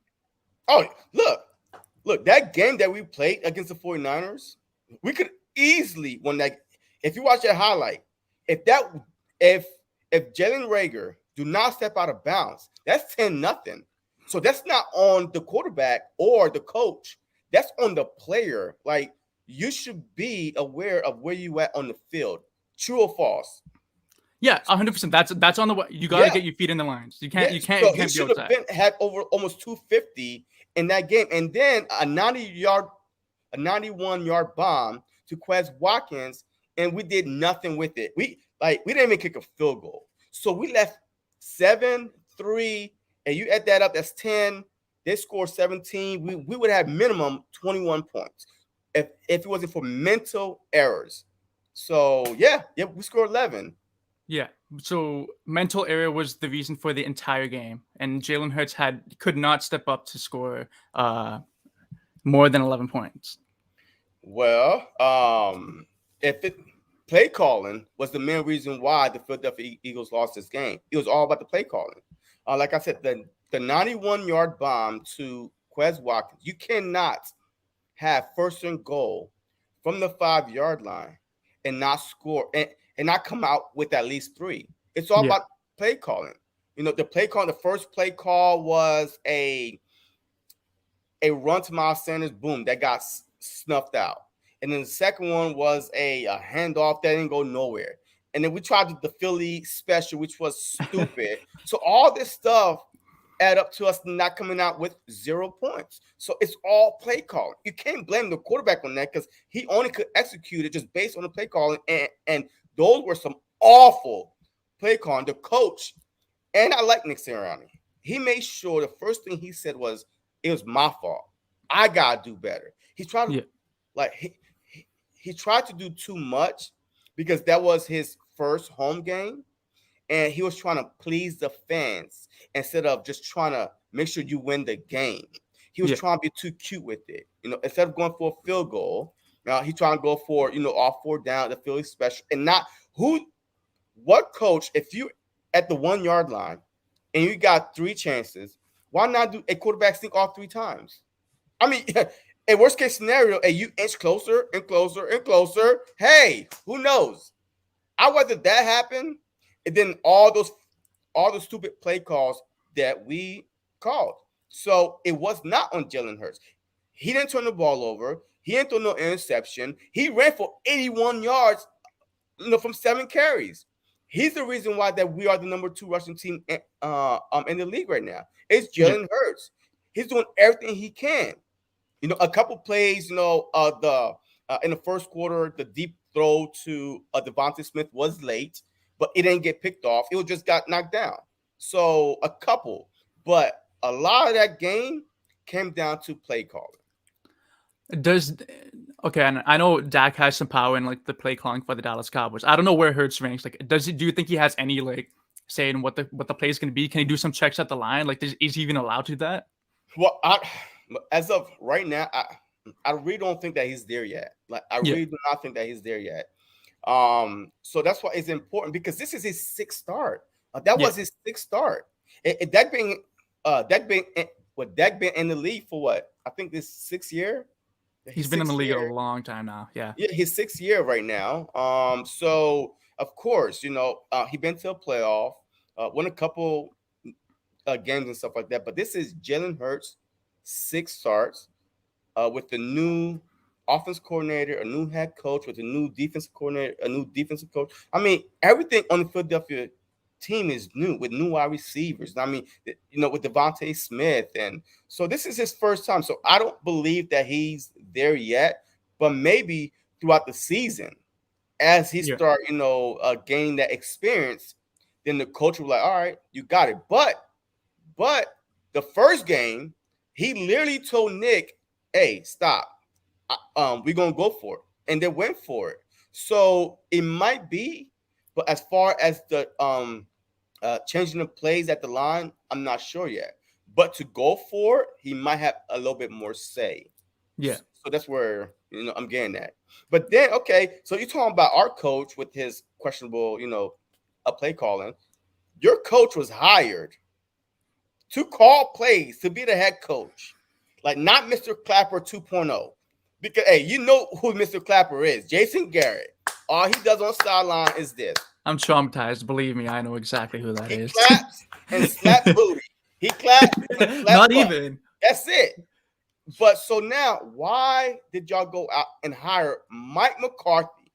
Oh, look, that game that we played against the 49ers, we could easily won that. If you watch that highlight, if Jalen Rager do not step out of bounds, that's 10-0. So that's not on the quarterback or the coach. That's on the player. Like you should be aware of where you at on the field. True or false? Yeah, 100%. That's on the way. You got to get your feet in the lines. You can't. Yeah, You can't. so You he can't be should have outside. had over almost 250 in that game, and then a 91-yard bomb to Quez Watkins, and we did nothing with it. We didn't even kick a field goal, so we left 7-3, and you add that up, that's 10. They scored 17. We would have minimum 21 points if it wasn't for mental errors. So yeah, we scored 11. Yeah. So mental error was the reason for the entire game, and Jalen Hurts could not step up to score more than 11 points. Well, if play calling was the main reason why the Philadelphia Eagles lost this game. It was all about the play calling. Like I said, the 91-yard bomb to Quez Watkins. You cannot have first and goal from the 5-yard line and not score and not come out with at least 3. It's all about play calling. The play call. The first play call was a run to Miles Sanders. Boom, that got snuffed out. And then the second one was a handoff that didn't go nowhere. And then we tried the Philly special, which was stupid. So all this stuff add up to us not coming out with 0 points. So it's all play calling. You can't blame the quarterback on that because he only could execute it just based on the play calling. And those were some awful play calling. The coach, and I like Nick Sirianni, he made sure the first thing he said was, it was my fault. I gotta do better. He's trying to he tried to do too much because that was his first home game, and he was trying to please the fans instead of just trying to make sure you win the game. He was trying to be too cute with it. Instead of going for a field goal, he trying to go for all 4 down, the Philly special, and not what coach, if you at the 1-yard line and you got 3 chances, why not do a quarterback sneak all 3 times? I mean, a worst case scenario, you inch closer and closer and closer. Hey, who knows? I'd rather that happen and then all those stupid play calls that we called. So it was not on Jalen Hurts. He didn't turn the ball over. He didn't throw no interception. He ran for 81 yards, from 7 carries. He's the reason why that we are the number 2 rushing team in the league right now. It's Jalen Hurts. He's doing everything he can. A couple plays, in the first quarter, the deep throw to Devontae Smith was late, but it didn't get picked off. It just got knocked down. So a couple, but a lot of that game came down to play calling. Okay, and I know Dak has some power in the play calling for the Dallas Cowboys. I don't know where Hurts ranks. Do you think he has any say in what the play is going to be? Can he do some checks at the line? Is he even allowed to do that? Well, as of right now, I really don't think that he's there yet. I really do not think that he's there yet. So that's why it's important because this is his sixth start. That Yeah, was his sixth start. That being Dak been in the league for what? I think this sixth year. he's His been in the sixth league a year. long time now. Yeah, Yeah, his sixth year right now. So of course, he been to a playoff, won a couple games and stuff like that. But this is Jalen Hurts' six starts with the new offense coordinator, a new head coach, with a new defensive coordinator, a new defensive coach. I mean, everything on the Philadelphia team is new with new wide receivers. I mean, with Devontae Smith, and so this is his first time. So I don't believe that he's there yet, but maybe throughout the season, as he yeah. start, gaining that experience, then the coach will be like, all right, you got it. But the first game, he literally told Nick, "Hey, stop. We're gonna go for it," and they went for it. So it might be, but as far as the changing the plays at the line, I'm not sure yet. But to go for it, he might have a little bit more say. Yeah. So that's where I'm getting at. But then, okay, so you're talking about our coach with his questionable, a play calling. Your coach was hired to call plays to be the head coach, like not Mr. Clapper 2.0. Because hey, you know who Mr. Clapper is, Jason Garrett. All he does on sideline is this: I'm traumatized. Believe me, I know exactly who that he is. claps and slap booty. He claps and slap Not butt. even. That's it. But so now, why did y'all go out and hire Mike McCarthy?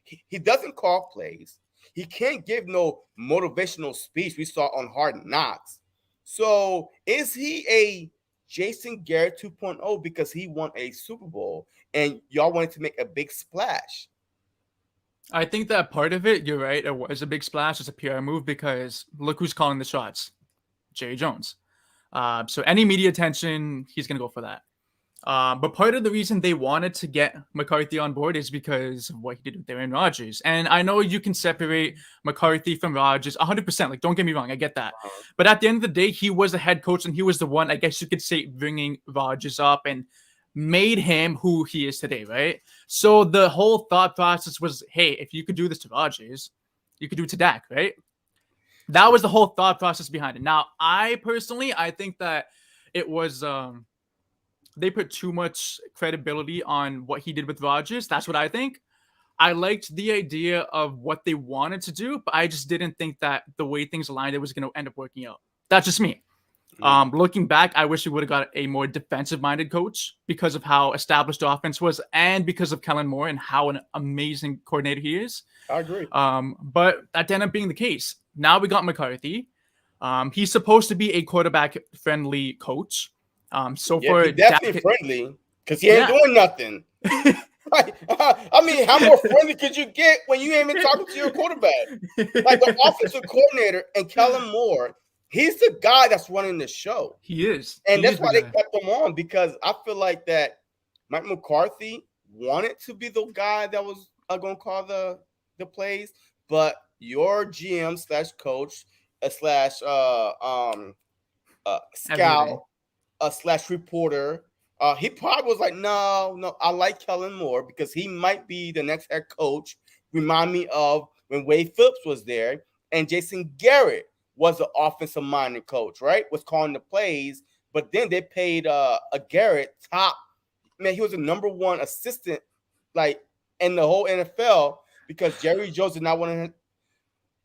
He doesn't call plays. He can't give no motivational speech we saw on Hard Knocks. So is he a Jason Garrett 2.0 because he won a Super Bowl and y'all wanted to make a big splash? I think that part of it, you're right. It was a big splash. It's a PR move because look who's calling the shots, Jerry Jones. So any media attention, he's gonna go for that. But part of the reason they wanted to get McCarthy on board is because of what he did with Aaron Rodgers. And I know you can separate McCarthy from Rodgers 100%. Like, don't get me wrong, I get that. But at the end of the day, he was the head coach and he was the one, I guess you could say, bringing Rodgers up and made him who he is today, right? So the whole thought process was, hey, if you could do this to Rodgers, you could do it to Dak, right? That was the whole thought process behind it. Now, I think that it was they put too much credibility on what he did with Rodgers. That's what I think. I liked the idea of what they wanted to do, but I just didn't think that the way things aligned, it was going to end up working out. That's just me. Looking back, I wish we would have got a more defensive-minded coach because of how established the offense was, and because of Kellen Moore and how an amazing coordinator he is. I agree. But that ended up being the case. Now we got McCarthy. He's supposed to be a quarterback-friendly coach. So Yeah, for he definitely Dak, friendly because he ain't doing nothing. I mean, how more friendly could you get when you ain't even talking to your quarterback? Like the offensive coordinator and Kellen Moore, he's the guy that's running the show. He is. And He that's is the why they guy. kept him on, because I feel like that Mike McCarthy wanted to be the guy that was going to call the plays, but your GM slash coach slash Everything. scout slash reporter, he probably was like, no, I like Kellen Moore because he might be the next head coach. Remind me of when Wade Phillips was there and Jason Garrett was the offensive minded coach, right? Was calling the plays, but then they paid a Garrett top. Man, he was the number one assistant, like in the whole NFL, because Jerry Jones did not want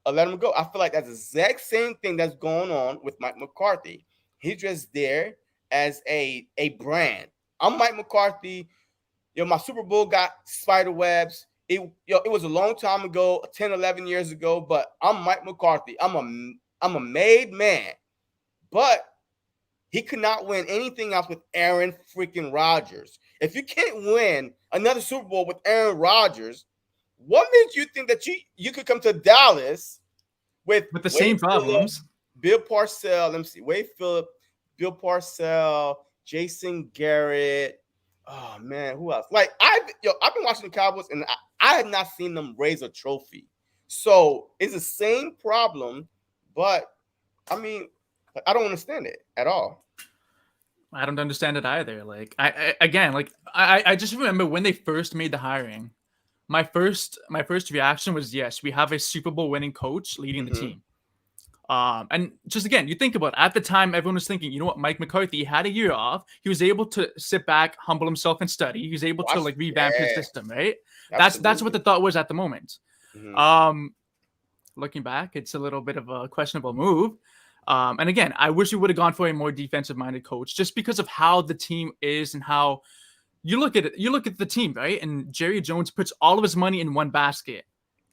to let him go. I feel like that's the exact same thing that's going on with Mike McCarthy. He's just there as a brand. I'm Mike McCarthy. My Super Bowl got spider webs. It was a long time ago, 10, 11 years ago, but I'm Mike McCarthy. I'm a made man. But he could not win anything else with Aaron freaking Rodgers. If you can't win another Super Bowl with Aaron Rodgers, what made you think that you could come to Dallas with the Wade same problems? Phillips, Bill Parcells, let me see, Wade Phillips, Bill Parcells, Jason Garrett. Oh man, who else? Like I've been watching the Cowboys and I have not seen them raise a trophy. So it's the same problem, but I mean, I don't understand it at all. I don't understand it either. Like I just remember when they first made the hiring. my first reaction was, yes, we have a Super Bowl winning coach leading the Mm-hmm. team. And just again, you think about it, at the time, everyone was thinking, you know what, Mike McCarthy had a year off. He was able to sit back, humble himself, and study. He was able to Watch. like revamp his Yeah, system, right? That's what absolutely. the thought was at the moment. Mm-hmm. Um, Looking back, it's a little bit of a questionable move. And again, I wish we would have gone for a more defensive-minded coach, just because of how the team is and how you look at it. You look at the team, right? And Jerry Jones puts all of his money in one basket,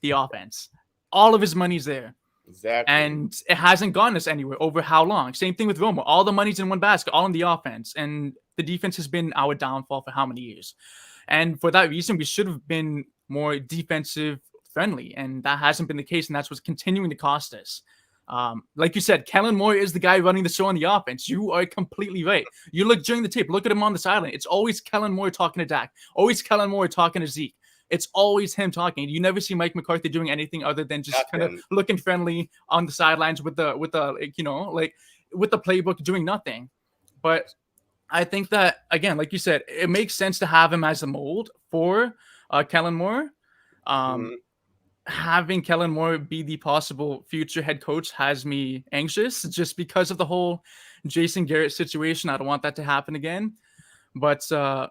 the offense. All of his money's there. Exactly. And it hasn't gotten us anywhere over how long? Same thing with Romo. All the money's in one basket, all in the offense. And the defense has been our downfall for how many years? And for that reason, we should have been more defensive friendly. And that hasn't been the case. And that's what's continuing to cost us. Like you said, Kellen Moore is the guy running the show on the offense. You are completely right. You look during the tape, look at him on the sideline. It's always Kellen Moore talking to Dak, always Kellen Moore talking to Zeke. It's always him talking. You never see Mike McCarthy doing anything other than just kind of Nothing. looking friendly on the sidelines with the like, with the playbook, doing nothing. But I think that, again, like you said, it makes sense to have him as a mold for Kellen Moore. Um, Mm-hmm. Having Kellen Moore be the possible future head coach has me anxious, just because of the whole Jason Garrett situation. I don't want that to happen again. But I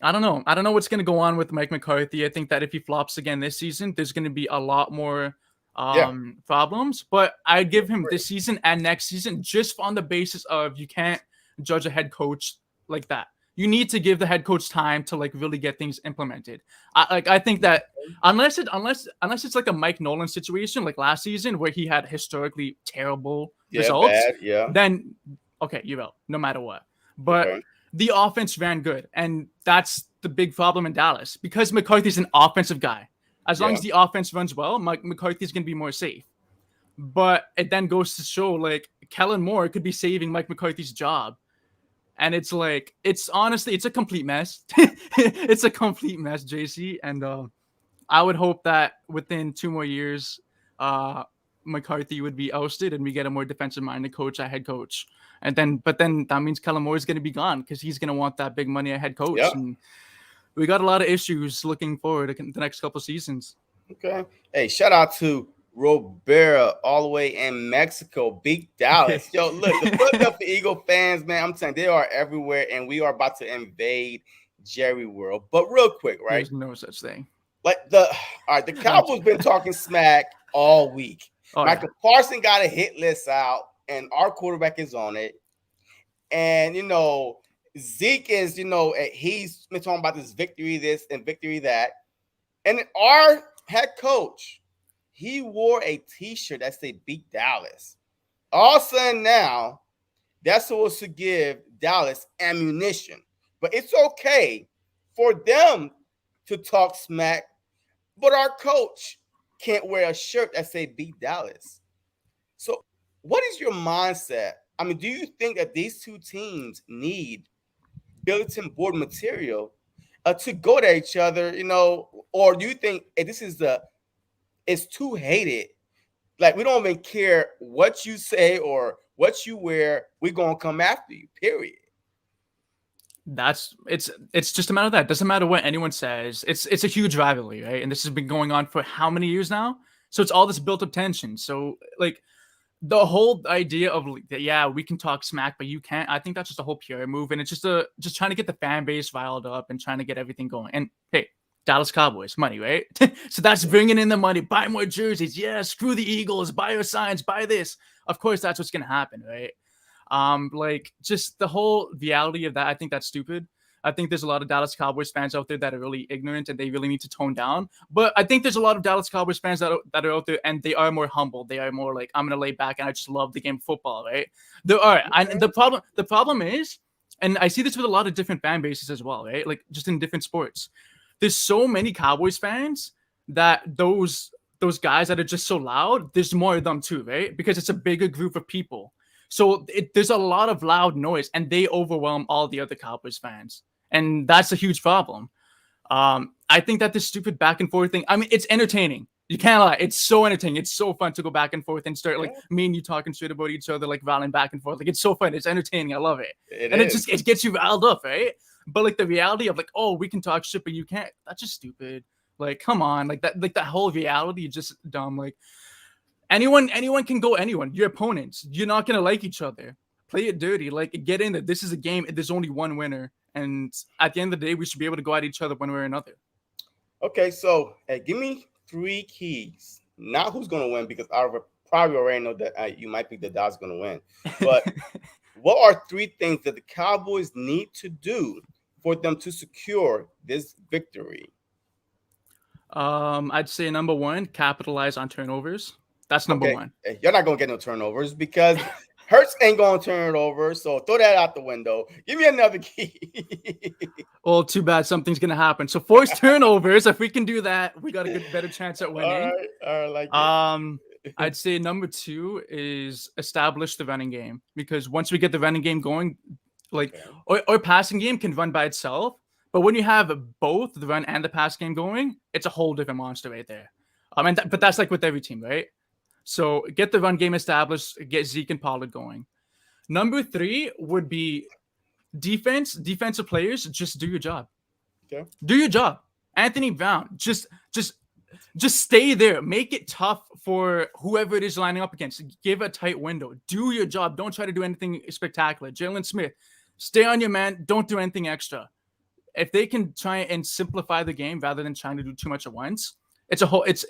don't know. I don't know what's going to go on with Mike McCarthy. I think that if he flops again this season, there's going to be a lot more Yeah. problems. But I give him Great. this season and next season, just on the basis of, you can't judge a head coach like that. You need to give the head coach time to like really get things implemented. I think that unless it's like a Mike Nolan situation like last season, where he had historically terrible Yeah. results, Bad. Yeah. then okay, you're out no matter what. But Okay. the offense ran good, and that's the big problem in Dallas, because McCarthy's an offensive guy. As long Yeah. as the offense runs well, Mike McCarthy's going to be more safe. But it then goes to show, like, Kellen Moore could be saving Mike McCarthy's job. And it's like, it's honestly, it's a complete mess. It's a complete mess, JC. And I would hope that within 2 more years, McCarthy would be ousted and we get a more defensive-minded coach at head coach. But then that means Kellen Moore is going to be gone, because he's going to want that big money at head coach. Yeah. And we got a lot of issues looking forward to the next couple of seasons. Okay. Hey, shout out to Robera all the way in Mexico. Beat Dallas. Yo, look, the Philadelphia Eagle fans, man, I'm saying they are everywhere, and we are about to invade Jerry World. But real quick, right? There's no such thing. Like the Cowboys been talking smack all week. Oh, Michael Parsons got a hit list out, and our quarterback is on it. And Zeke is, he's been talking about this victory, this and victory that. And our head coach, he wore a t-shirt that said "Beat Dallas." All of a sudden now, that's supposed to give Dallas ammunition. But it's okay for them to talk smack, but our coach can't wear a shirt that say "Beat Dallas." So what is your mindset? I mean, do you think that these two teams need bulletin board material to go to each other, or do you think it's too hated? Like, we don't even care what you say or what you wear. We're going to come after you, period. It's just a matter of that. It doesn't matter what anyone says. It's a huge rivalry, right? And this has been going on for how many years now? So it's all this built up tension. So like, the whole idea of, yeah, we can talk smack, but you can't. I think that's just a whole PR move, and it's just trying to get the fan base riled up and trying to get everything going. And hey, Dallas Cowboys, money, right? So that's bringing in the money. Buy more jerseys. Yeah, screw the Eagles. Buy your signs. Buy this. Of course, that's what's gonna happen, right? Like, just the whole reality of that, I think that's stupid. I think there's a lot of Dallas Cowboys fans out there that are really ignorant, and they really need to tone down. But I think there's a lot of Dallas Cowboys fans that are out there, and they are more humble. They are more like, I'm gonna lay back and I just love the game of football, right? There are, and the problem is, and I see this with a lot of different fan bases as well, right? Like, just in different sports. There's so many Cowboys fans that those guys that are just so loud, there's more of them too, right? Because it's a bigger group of people. So there's a lot of loud noise, and they overwhelm all the other Cowboys fans. And that's a huge problem. I think that this stupid back and forth thing, I mean, it's entertaining. You can't lie. It's so entertaining. It's so fun to go back and forth and start, like, me and you talking shit about each other, like, rallying back and forth. Like, it's so fun. It's entertaining. I love it. It gets you riled up, right? But, like, the reality of, like, oh, we can talk shit, but you can't. That's just stupid. Like, come on, like that whole reality is just dumb. Like, anyone can go anyone. Your opponents, you're not gonna like each other. Play it dirty. Like, get in there. This is a game. There's only one winner, and at the end of the day, we should be able to go at each other one way or another. Okay, so give me 3 keys. Not who's going to win, because I probably already know that you might think the Dodgers going to win. But what are 3 things that the Cowboys need to do for them to secure this victory? I'd say number 1, capitalize on turnovers. That's number 1. You're not going to get no turnovers because Hurts ain't going to turn it over. So throw that out the window. Give me another key. Well, too bad something's going to happen. So force turnovers. If we can do that, we got a better chance at winning. All right, like I'd say number 2 is establish the running game, because once we get the running game going, like or passing game can run by itself. But when you have both the run and the pass game going, it's a whole different monster right there. But that's like with every team, right? So get the run game established, get Zeke and Pollard going. Number 3 would be defensive players. Just do your job. Okay. Do your job. Anthony Brown, just stay there. Make it tough for whoever it is lining up against. Give a tight window. Do your job. Don't try to do anything spectacular. Jalen Smith, stay on your man. Don't do anything extra. If they can try and simplify the game rather than trying to do too much at once,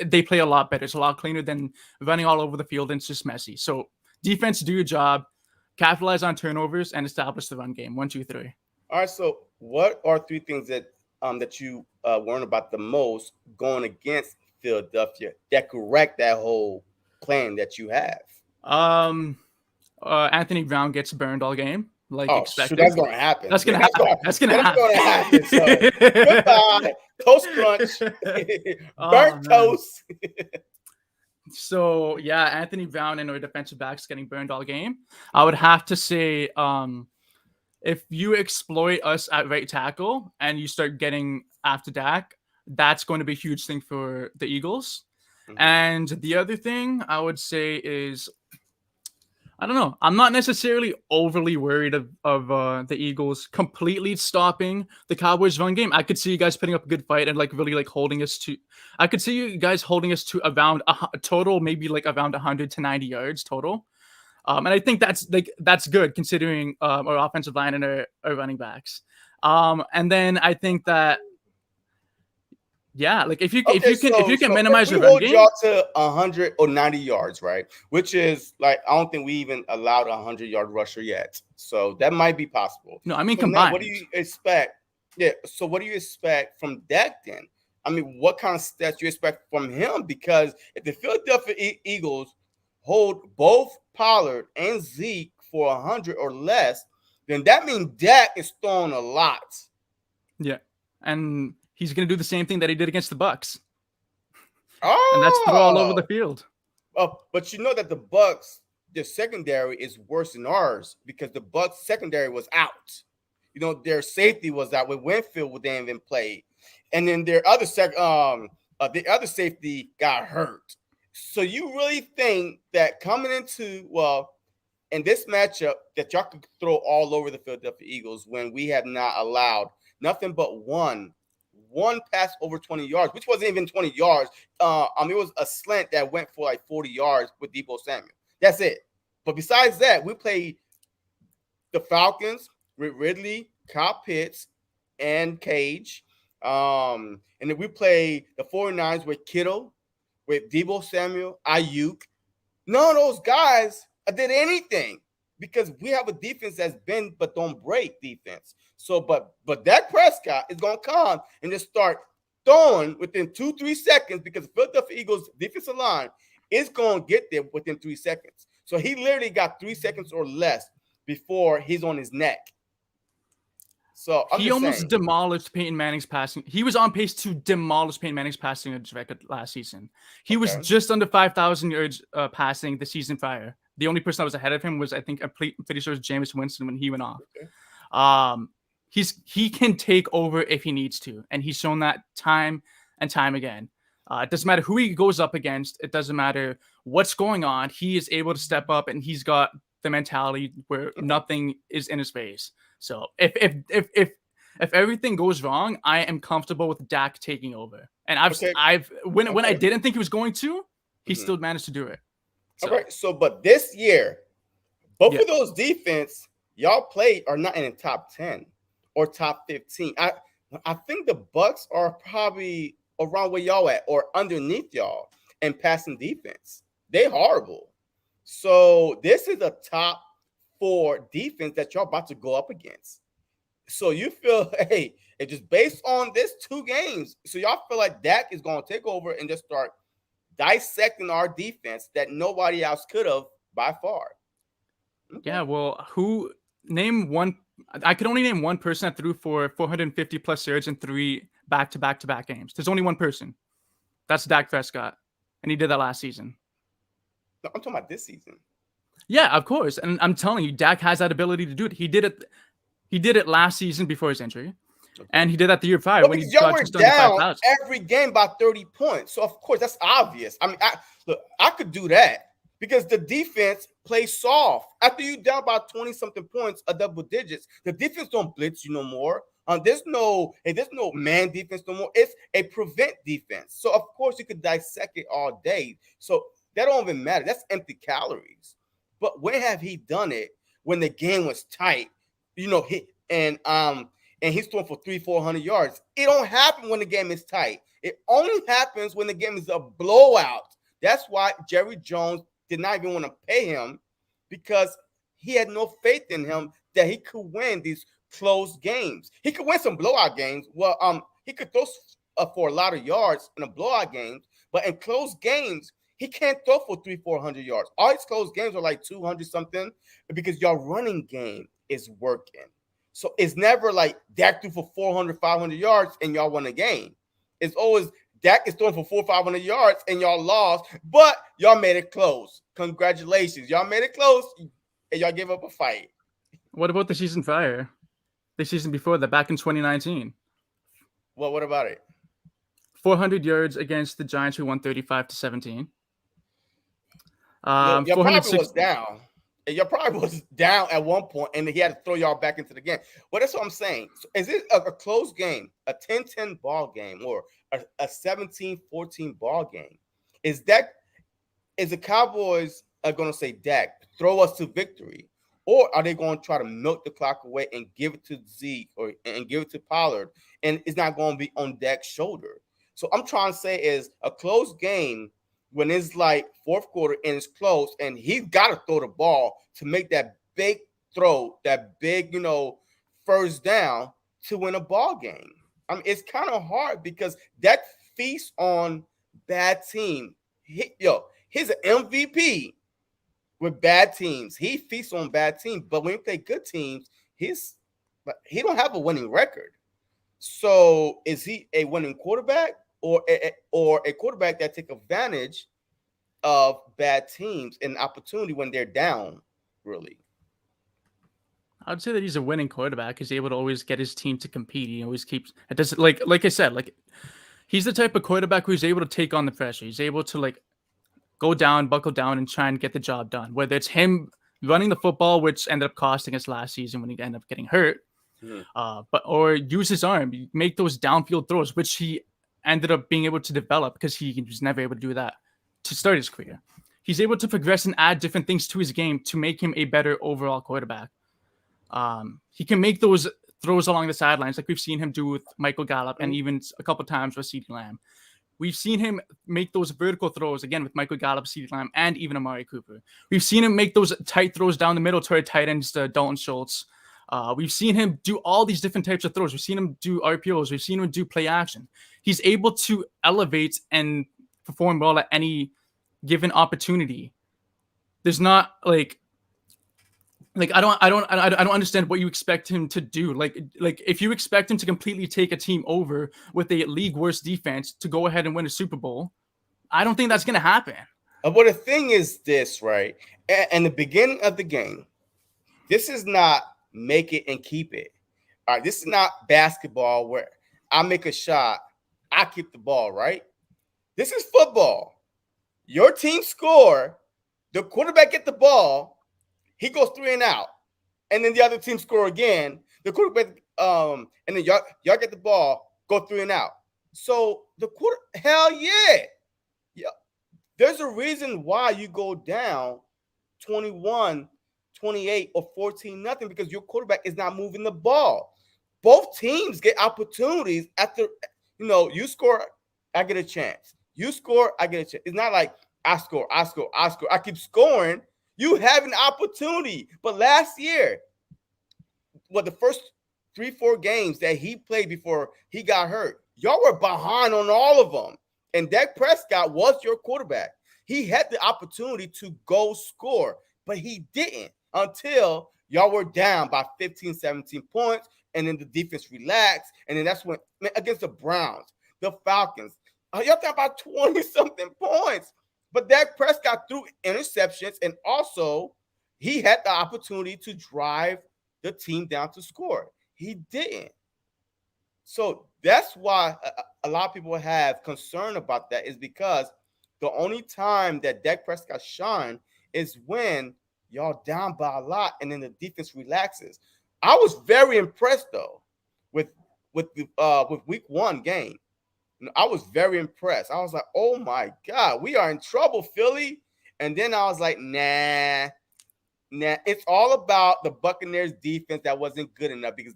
they play a lot better. It's a lot cleaner than running all over the field, and it's just messy. So defense, do your job, capitalize on turnovers, and establish the run game. 1, 2, 3. All right. So what are 3 things that you learn about the most going against Philadelphia that correct that whole plan that you have? Anthony Brown gets burned all game. Like expected. That's going to happen. That's going to happen. That's going to happen. So, goodbye. Toast crunch. Burnt toast. So, yeah, Anthony Brown and our defensive backs getting burned all game. I would have to say, if you exploit us at right tackle and you start getting after Dak, that's going to be a huge thing for the Eagles. Mm-hmm. And the other thing I would say is, I don't know. I'm not necessarily overly worried of the Eagles completely stopping the Cowboys run game. I could see you guys putting up a good fight and like really like holding us to. I could see you guys holding us to around a total, maybe like around 100 to 90 yards total. And I think that's good considering our offensive line and our running backs. And then I think that. Yeah, like if you can minimize your run game, y'all to 100 or 90 yards, right? Which is like I don't think we even allowed a 100-yard rusher yet, so that might be possible. No, I mean combined. What do you expect? Yeah, so what do you expect from Dak then? I mean, what kind of stats do you expect from him? Because if the Philadelphia Eagles hold both Pollard and Zeke for 100 or less, then that means Dak is throwing a lot. Yeah, and he's going to do the same thing that he did against the Bucs. Oh, and that's throw all over the field. But you know that the Bucs, their secondary is worse than ours because the Bucs secondary was out. You know, their safety was out. With Winfield, they didn't even play, and then their other the other safety got hurt. So you really think that coming into in this matchup that y'all could throw all over the Philadelphia Eagles when we have not allowed nothing but one pass over 20 yards, which wasn't even 20 yards. It was a slant that went for like 40 yards with Deebo Samuel. That's it. But besides that, we played the Falcons with Ridley, Kyle Pitts, and Cage. And then we played the 49ers with Kittle, with Deebo Samuel, Ayuk. None of those guys did anything because we have a defense that's bend but don't break defense. So, but Dak Prescott is going to come and just start throwing within 2-3 seconds because the Philadelphia Eagles defensive line is going to get there within 3 seconds. So he literally got 3 seconds or less before he's on his neck. So he almost demolished Peyton Manning's passing. He was on pace to demolish Peyton Manning's passing record last season. He was just under 5,000 yards passing the season prior. The only person that was ahead of him was, I think, I'm pretty sure it was Jameis Winston when he went off. Okay. He can take over if he needs to, and he's shown that time and time again. It doesn't matter who he goes up against. It doesn't matter what's going on. He is able to step up, and he's got the mentality where nothing is in his face. So if If everything goes wrong, I am comfortable with Dak taking over. And Okay. when I didn't think he was going to, he Mhm. still managed to do it. So, All right. So, but this year, both yeah. of those defense y'all played are not in the top 10 or top 15. I think the Bucks are probably around where y'all at or underneath y'all in passing defense. They horrible. So this is a top 4 defense that y'all about to go up against. So you feel, hey, it just based on this 2 games. So y'all feel like Dak is going to take over and just start dissecting our defense that nobody else could have by far. Okay. Yeah, well, name one? I could only name one person that threw for 450 plus yards in 3 back-to-back games. There's only one person. That's Dak Prescott, and he did that last season. No, I'm talking about this season. Yeah, of course, and I'm telling you, Dak has that ability to do it. He did it. He did it last season before his injury, and he did that the year prior when he Y'all got were just under down 5,000. every game by 30 points. So, of course, that's obvious. I mean, I could do that because the defense plays soft. After you down by 20-something points, a double digits, the defense don't blitz you no more. There's no man defense no more. It's a prevent defense. So, of course, you could dissect it all day. So, that don't even matter. That's empty calories. But when have he done it when the game was tight? And he's throwing for 300-400 yards. It don't happen when the game is tight. It only happens when the game is a blowout. That's why Jerry Jones did not even want to pay him because he had no faith in him that he could win these close games. He could win some blowout games. Well, he could throw for a lot of yards in a blowout games, but in close games, he can't throw for 300-400 yards. All his close games are like 200 something because your running game is working. So it's never like Dak threw for 400, 500 yards and y'all won a game. It's always Dak is throwing for 400, 500 yards and y'all lost, but y'all made it close. Congratulations. Y'all made it close and y'all gave up a fight. What about the season prior? The season before that, back in 2019. Well, what about it? 400 yards against the Giants, who won 35-17. Your probably 460 was down. Your probably was down at one point, and he had to throw y'all back into the game. Well, that's what I'm saying. So is it a close game, a 10-10 ball game, or a 17-14 ball game? Is the Cowboys are going to say, Dak, throw us to victory? Or are they going to try to milk the clock away and give it to Zeke and give it to Pollard? And it's not going to be on Dak's shoulder. So I'm trying to say is a close game when it's like fourth quarter and it's close and he's got to throw the ball to make that big throw, that big, first down to win a ball game. I mean, it's kind of hard because that feasts on bad team. He's an MVP with bad teams. He feasts on bad teams, but when he play good teams, he don't have a winning record. So is he a winning quarterback or a quarterback that take advantage of bad teams and opportunity when they're down? Really, I'd say that he's a winning quarterback. He's able to always get his team to compete. He always keeps it. Does like I said, like he's the type of quarterback who's able to take on the pressure. He's able to like go down, buckle down, and try and get the job done. Whether it's him running the football, which ended up costing us last season when he ended up getting hurt, or use his arm, make those downfield throws, which he ended up being able to develop because he was never able to do that to start his career. He's able to progress and add different things to his game to make him a better overall quarterback. He can make those throws along the sidelines like we've seen him do with Michael Gallup and even a couple times with CeeDee Lamb. We've seen him make those vertical throws again with Michael Gallup, CeeDee Lamb, and even Amari Cooper. We've seen him make those tight throws down the middle to our tight ends, Dalton Schultz. We've seen him do all these different types of throws. We've seen him do RPOs. We've seen him do play action. He's able to elevate and perform well at any given opportunity. There's not like I don't understand what you expect him to do. Like if you expect him to completely take a team over with a league worst defense to go ahead and win a Super Bowl, I don't think that's going to happen. But the thing is this, right? In the beginning of the game, this is not make it and keep it. All right, this is not basketball where I make a shot, I keep the ball, right? This is football. Your team score, the quarterback get the ball, he goes 3 and out. and then the other team score again. The quarterback, and then y'all get the ball, go 3 and out. So the hell yeah. There's a reason why you go down 21, 28, or 14-0 because your quarterback is not moving the ball. Both teams get opportunities after, you score, I get a chance. You score, I get a chance. It's not like I score. I keep scoring. You have an opportunity. But last year, the first 3-4 games that he played before he got hurt, y'all were behind on all of them. And Dak Prescott was your quarterback. He had the opportunity to go score, but he didn't until y'all were down by 15, 17 points. And then the defense relaxed. And then that's when, against the Browns, the Falcons, y'all talking about 20-something points. But Dak Prescott threw interceptions, and also he had the opportunity to drive the team down to score. He didn't. So that's why a lot of people have concern about that, is because the only time that Dak Prescott shine is when y'all down by a lot and then the defense relaxes. I was very impressed though with week 1 game. I was very impressed. I was like, oh my God, we are in trouble, Philly. And then I was like, nah, it's all about the Buccaneers defense that wasn't good enough because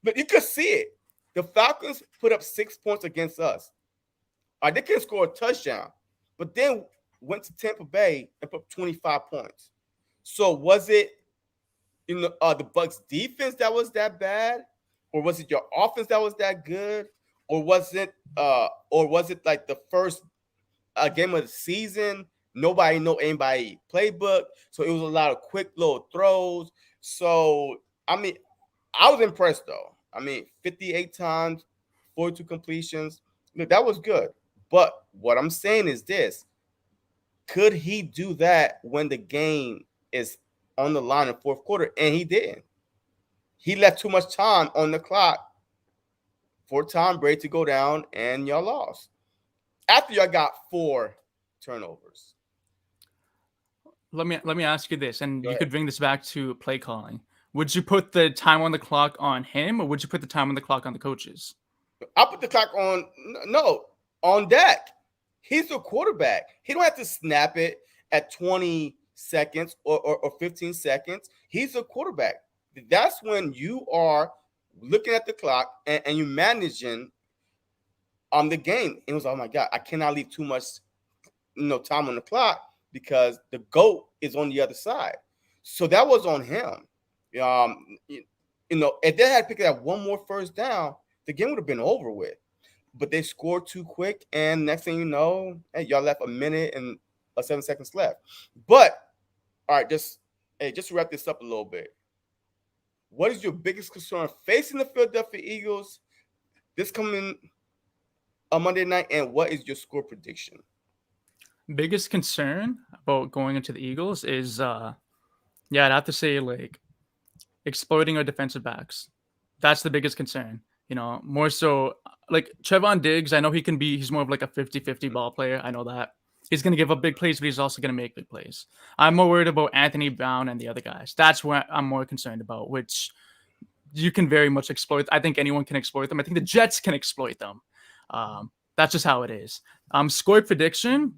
but you could see it. The Falcons put up 6 points against us. They couldn't score a touchdown, but then went to Tampa Bay and put 25 points. So was it the Bucs defense that was that bad, or was it your offense that was that good, or was it like the first game of the season? Nobody know anybody playbook, so it was a lot of quick little throws. So I mean, I was impressed though. I mean, 58 times, 42 completions. Look, that was good. But what I'm saying is this: could he do that when the game is on the line in fourth quarter? And he didn't. He left too much time on the clock for Tom Brady to go down, and y'all lost. After y'all got 4 turnovers. Let me ask you this, and you could bring this back to play calling. Would you put the time on the clock on him, or would you put the time on the clock on the coaches? I put the clock on Dak. He's the quarterback. He don't have to snap it at 20 seconds or 15 seconds. He's a quarterback. That's when you are looking at the clock and you're managing on the game. It was, oh my God, I cannot leave too much time on the clock because the GOAT is on the other side. So that was on him. If they had picked up one more first down, the game would have been over with. But they scored too quick, and next thing you know, hey, y'all left a minute and 7 seconds left. But all right, just to wrap this up a little bit. What is your biggest concern facing the Philadelphia Eagles this coming Monday night, and what is your score prediction? Biggest concern about going into the Eagles is, I'd have to say like exploiting our defensive backs. That's the biggest concern. More so like Trevon Diggs. I know he's more of like a 50-50 ball player. I know that. He's going to give up big plays, but he's also going to make big plays. I'm more worried about Anthony Brown and the other guys. That's what I'm more concerned about, which you can very much exploit. I think anyone can exploit them. I think the Jets can exploit them. That's just how it is. Score prediction.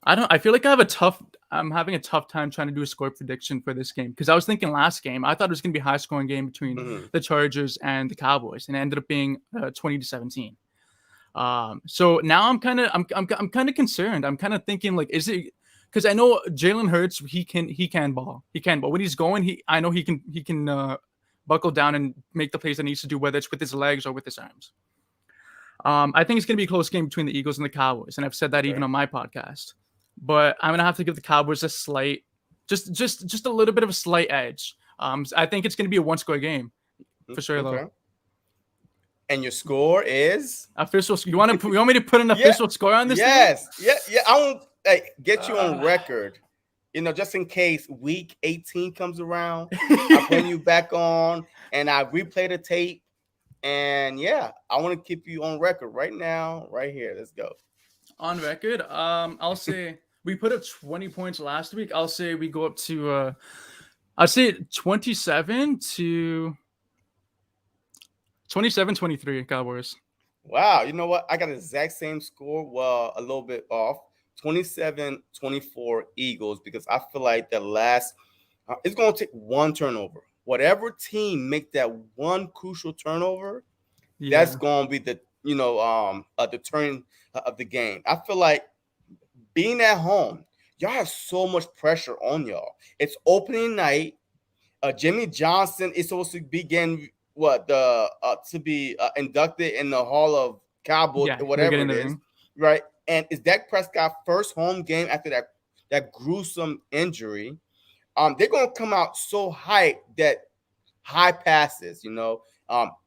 I feel like I'm having a tough time trying to do a score prediction for this game because I was thinking last game, I thought it was going to be a high scoring game between the Chargers and the Cowboys, and it ended up being 20-17. So now I'm kind of concerned. I'm kind of thinking like, is it because I know Jalen Hurts, he can ball when he's going. I know he can buckle down and make the plays that he needs to do, whether it's with his legs or with his arms. I think it's going to be a close game between the Eagles and the Cowboys, and I've said that even on my podcast. But I'm gonna have to give the Cowboys a slight, just a little bit of a slight edge. I think it's going to be a 1-score game for sure, okay. though. And your score is official. You want me to put an official score on this? Yes, thing? Yeah. I won't get you on record. Just in case week 18 comes around, I bring you back on and I replay the tape. And I want to keep you on record right now, right here. Let's go. On record, I'll say we put up 20 points last week. I'll say we go up to I'd say 27 to 27-23 Cowboys. Wow, you know what? I got the exact same score. Well, a little bit off. 27-24 Eagles, because I feel like the last it's going to take one turnover. Whatever team make that one crucial turnover, that's Yeah. going to be the turn of the game. I feel like being at home, y'all have so much pressure on y'all. It's opening night. Jimmy Johnson is supposed to begin what the to be inducted in the Hall of Cowboys, Yeah, he'll get whatever in it the is, ring. right? And is Dak Prescott first home game after that gruesome injury? They're gonna come out so hyped that high passes,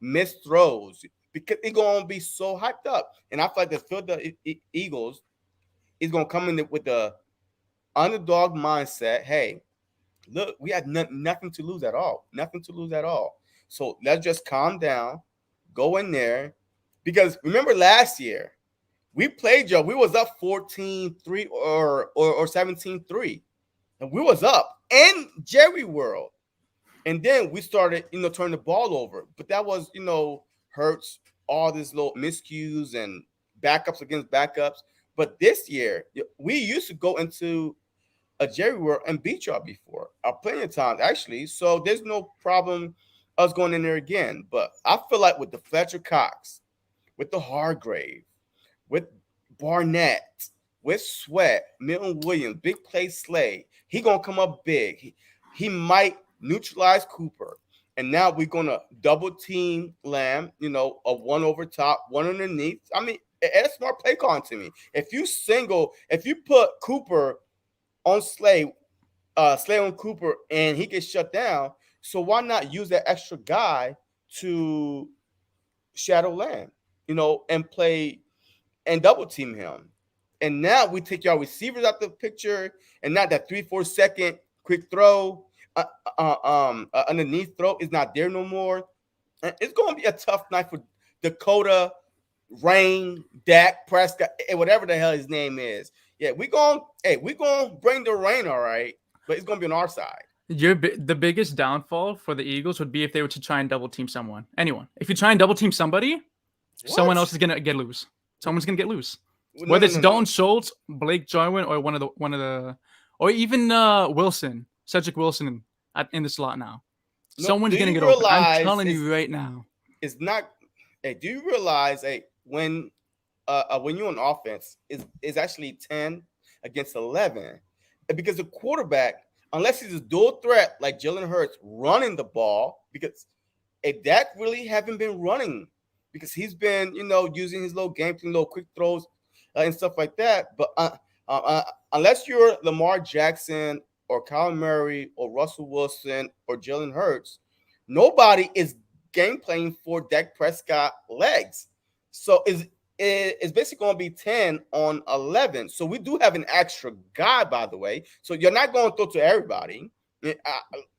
missed throws, because they're gonna be so hyped up. And I feel like the Philadelphia Eagles is gonna come in with the underdog mindset. Hey, look, we had nothing to lose at all. Nothing to lose at all. So let's just calm down, go in there. Because remember last year, we played y'all. We was up 14-3 or 17-3. And we was up in Jerry World. And then we started, turning the ball over. But that was, Hurts, all these little miscues and backups against backups. But this year, we used to go into a Jerry World and beat y'all before, plenty of times actually. So there's no problem us going in there again. But I feel like with the Fletcher Cox, with the Hargrave, with Barnett, with Sweat, Milton Williams, big play Slay, he gonna come up big. He might neutralize Cooper. And now we're gonna double team Lamb, a one over top, one underneath. I mean, it's smart play calling to me. If you put Cooper on Slay on Cooper, and he gets shut down. So why not use that extra guy to shadow Lamb, and play and double team him? And now we take y'all receivers out the picture, and not that 3-4 second quick throw, underneath throw is not there no more. And it's going to be a tough night for Dakota, Rain, Dak Prescott, whatever the hell his name is. Yeah, we gonna bring the rain, all right, but it's gonna be on our side. The biggest downfall for the Eagles would be if they were to try and double team anyone. If you try and double team somebody, someone What? else is gonna get loose. Someone's gonna get loose. No, Whether no, it's no, no. Dalton Schultz, Blake Jarwin, or or even Wilson, Cedric Wilson in the slot now. No. Someone's Do gonna you get open. I'm realize telling you right now. it's not? Hey, do you realize when you're on offense is actually 10 against 11, because the quarterback, unless he's a dual threat like Jalen Hurts running the ball, because Dak really haven't been running, because he's been using his little game plan, little quick throws and stuff like that. But unless you're Lamar Jackson or Kyle Murray or Russell Wilson or Jalen Hurts, nobody is game playing for Dak Prescott legs. So it's basically going to be 10 on 11. So we do have an extra guy, by the way. So you're not going to throw to everybody.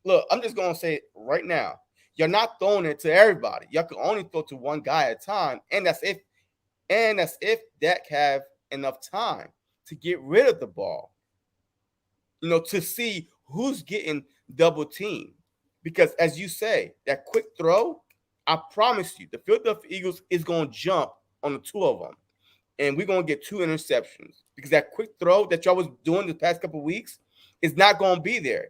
Look, I'm just going to say it right now. You're not throwing it to everybody. You can only throw to one guy at a time, and that's if Dak have enough time to get rid of the ball. To see who's getting double teamed. Because as you say, that quick throw, I promise you, the Philadelphia Eagles is going to jump on the two of them. And we're going to get 2 interceptions, because that quick throw that y'all was doing the past couple of weeks is not going to be there.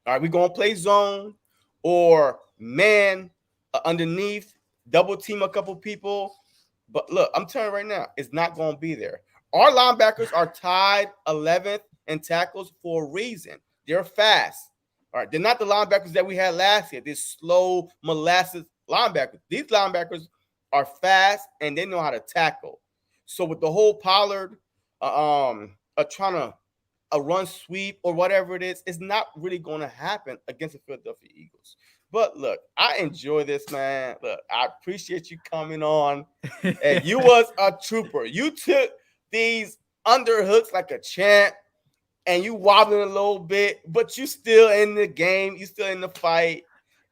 All right, we're going to play zone or man underneath, double team a couple people. But look, I'm telling you right now, it's not going to be there. Our linebackers are tied 11th in tackles for a reason. They're fast. All right, they're not the linebackers that we had last year. These slow molasses linebackers. These linebackers are fast and they know how to tackle. So with the whole Pollard trying to a run sweep or whatever it is, it's not really going to happen against the Philadelphia Eagles. But look, I enjoy this, man. Look, I appreciate you coming on. And you was a trooper. You took these underhooks like a champ, and you wobbling a little bit, but you still in the game. You still in the fight.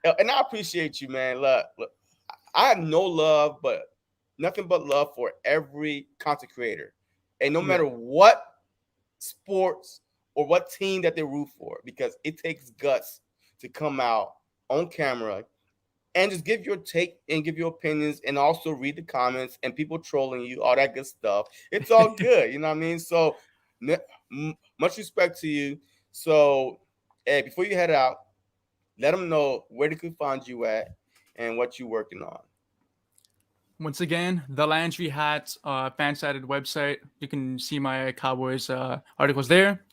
And I appreciate you, man. Look, I have no love, but nothing but love for every content creator. And no matter what sports or what team that they root for, because it takes guts to come out on camera and just give your take and give your opinions and also read the comments and people trolling you, all that good stuff. It's all good, you know what I mean? So much respect to you. So, hey, before you head out, let them know where they can find you at and what you're working on. Once again, the Landry Hat fan-sided website. You can see my Cowboys articles there.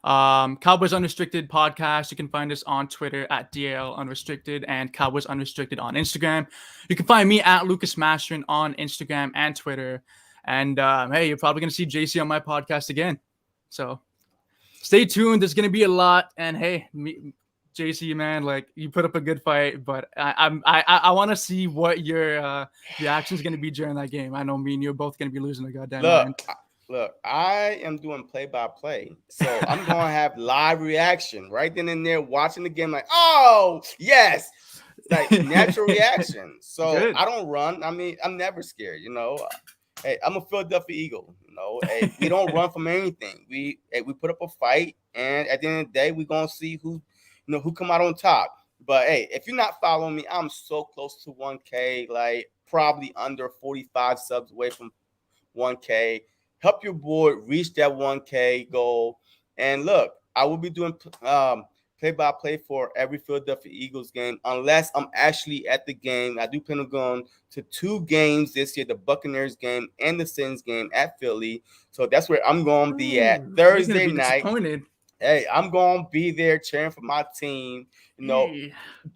Cowboys Unrestricted podcast. You can find us on Twitter at DL Unrestricted and Cowboys Unrestricted on Instagram. You can find me at Lucas Mastrin on Instagram and Twitter. And hey, you're probably going to see JC on my podcast again. So stay tuned. There's going to be a lot. And hey, JC, man, like you put up a good fight, but I want to see what your reaction is going to be during that game. I know me and you're both going to be losing the goddamn mind. Look, I am doing play-by-play, so I'm going to have live reaction right then and there, watching the game like, oh, yes, like natural reaction. So good. I don't run. I mean, I'm never scared, you know. Hey, I'm a Philadelphia Eagle, you know. Hey, we don't run from anything. We put up a fight, and at the end of the day, we're going to see who come out on top. But hey, if you're not following me, I'm so close to 1K, like probably under 45 subs away from 1K. Help your boy reach that 1K goal. And look, I will be doing play-by-play for every Philadelphia Eagles game unless I'm actually at the game. I do plan on going to 2 games this year, the Buccaneers game and the Saints game at Philly. So that's where I'm going to be at Thursday night. Hey, I'm going to be there cheering for my team, you know,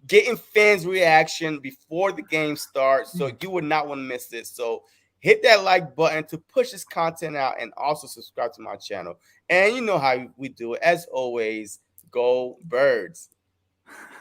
getting fans' reaction before the game starts. So you would not want to miss this. So hit that like button to push this content out and also subscribe to my channel. And you know how we do it. As always, go Birds.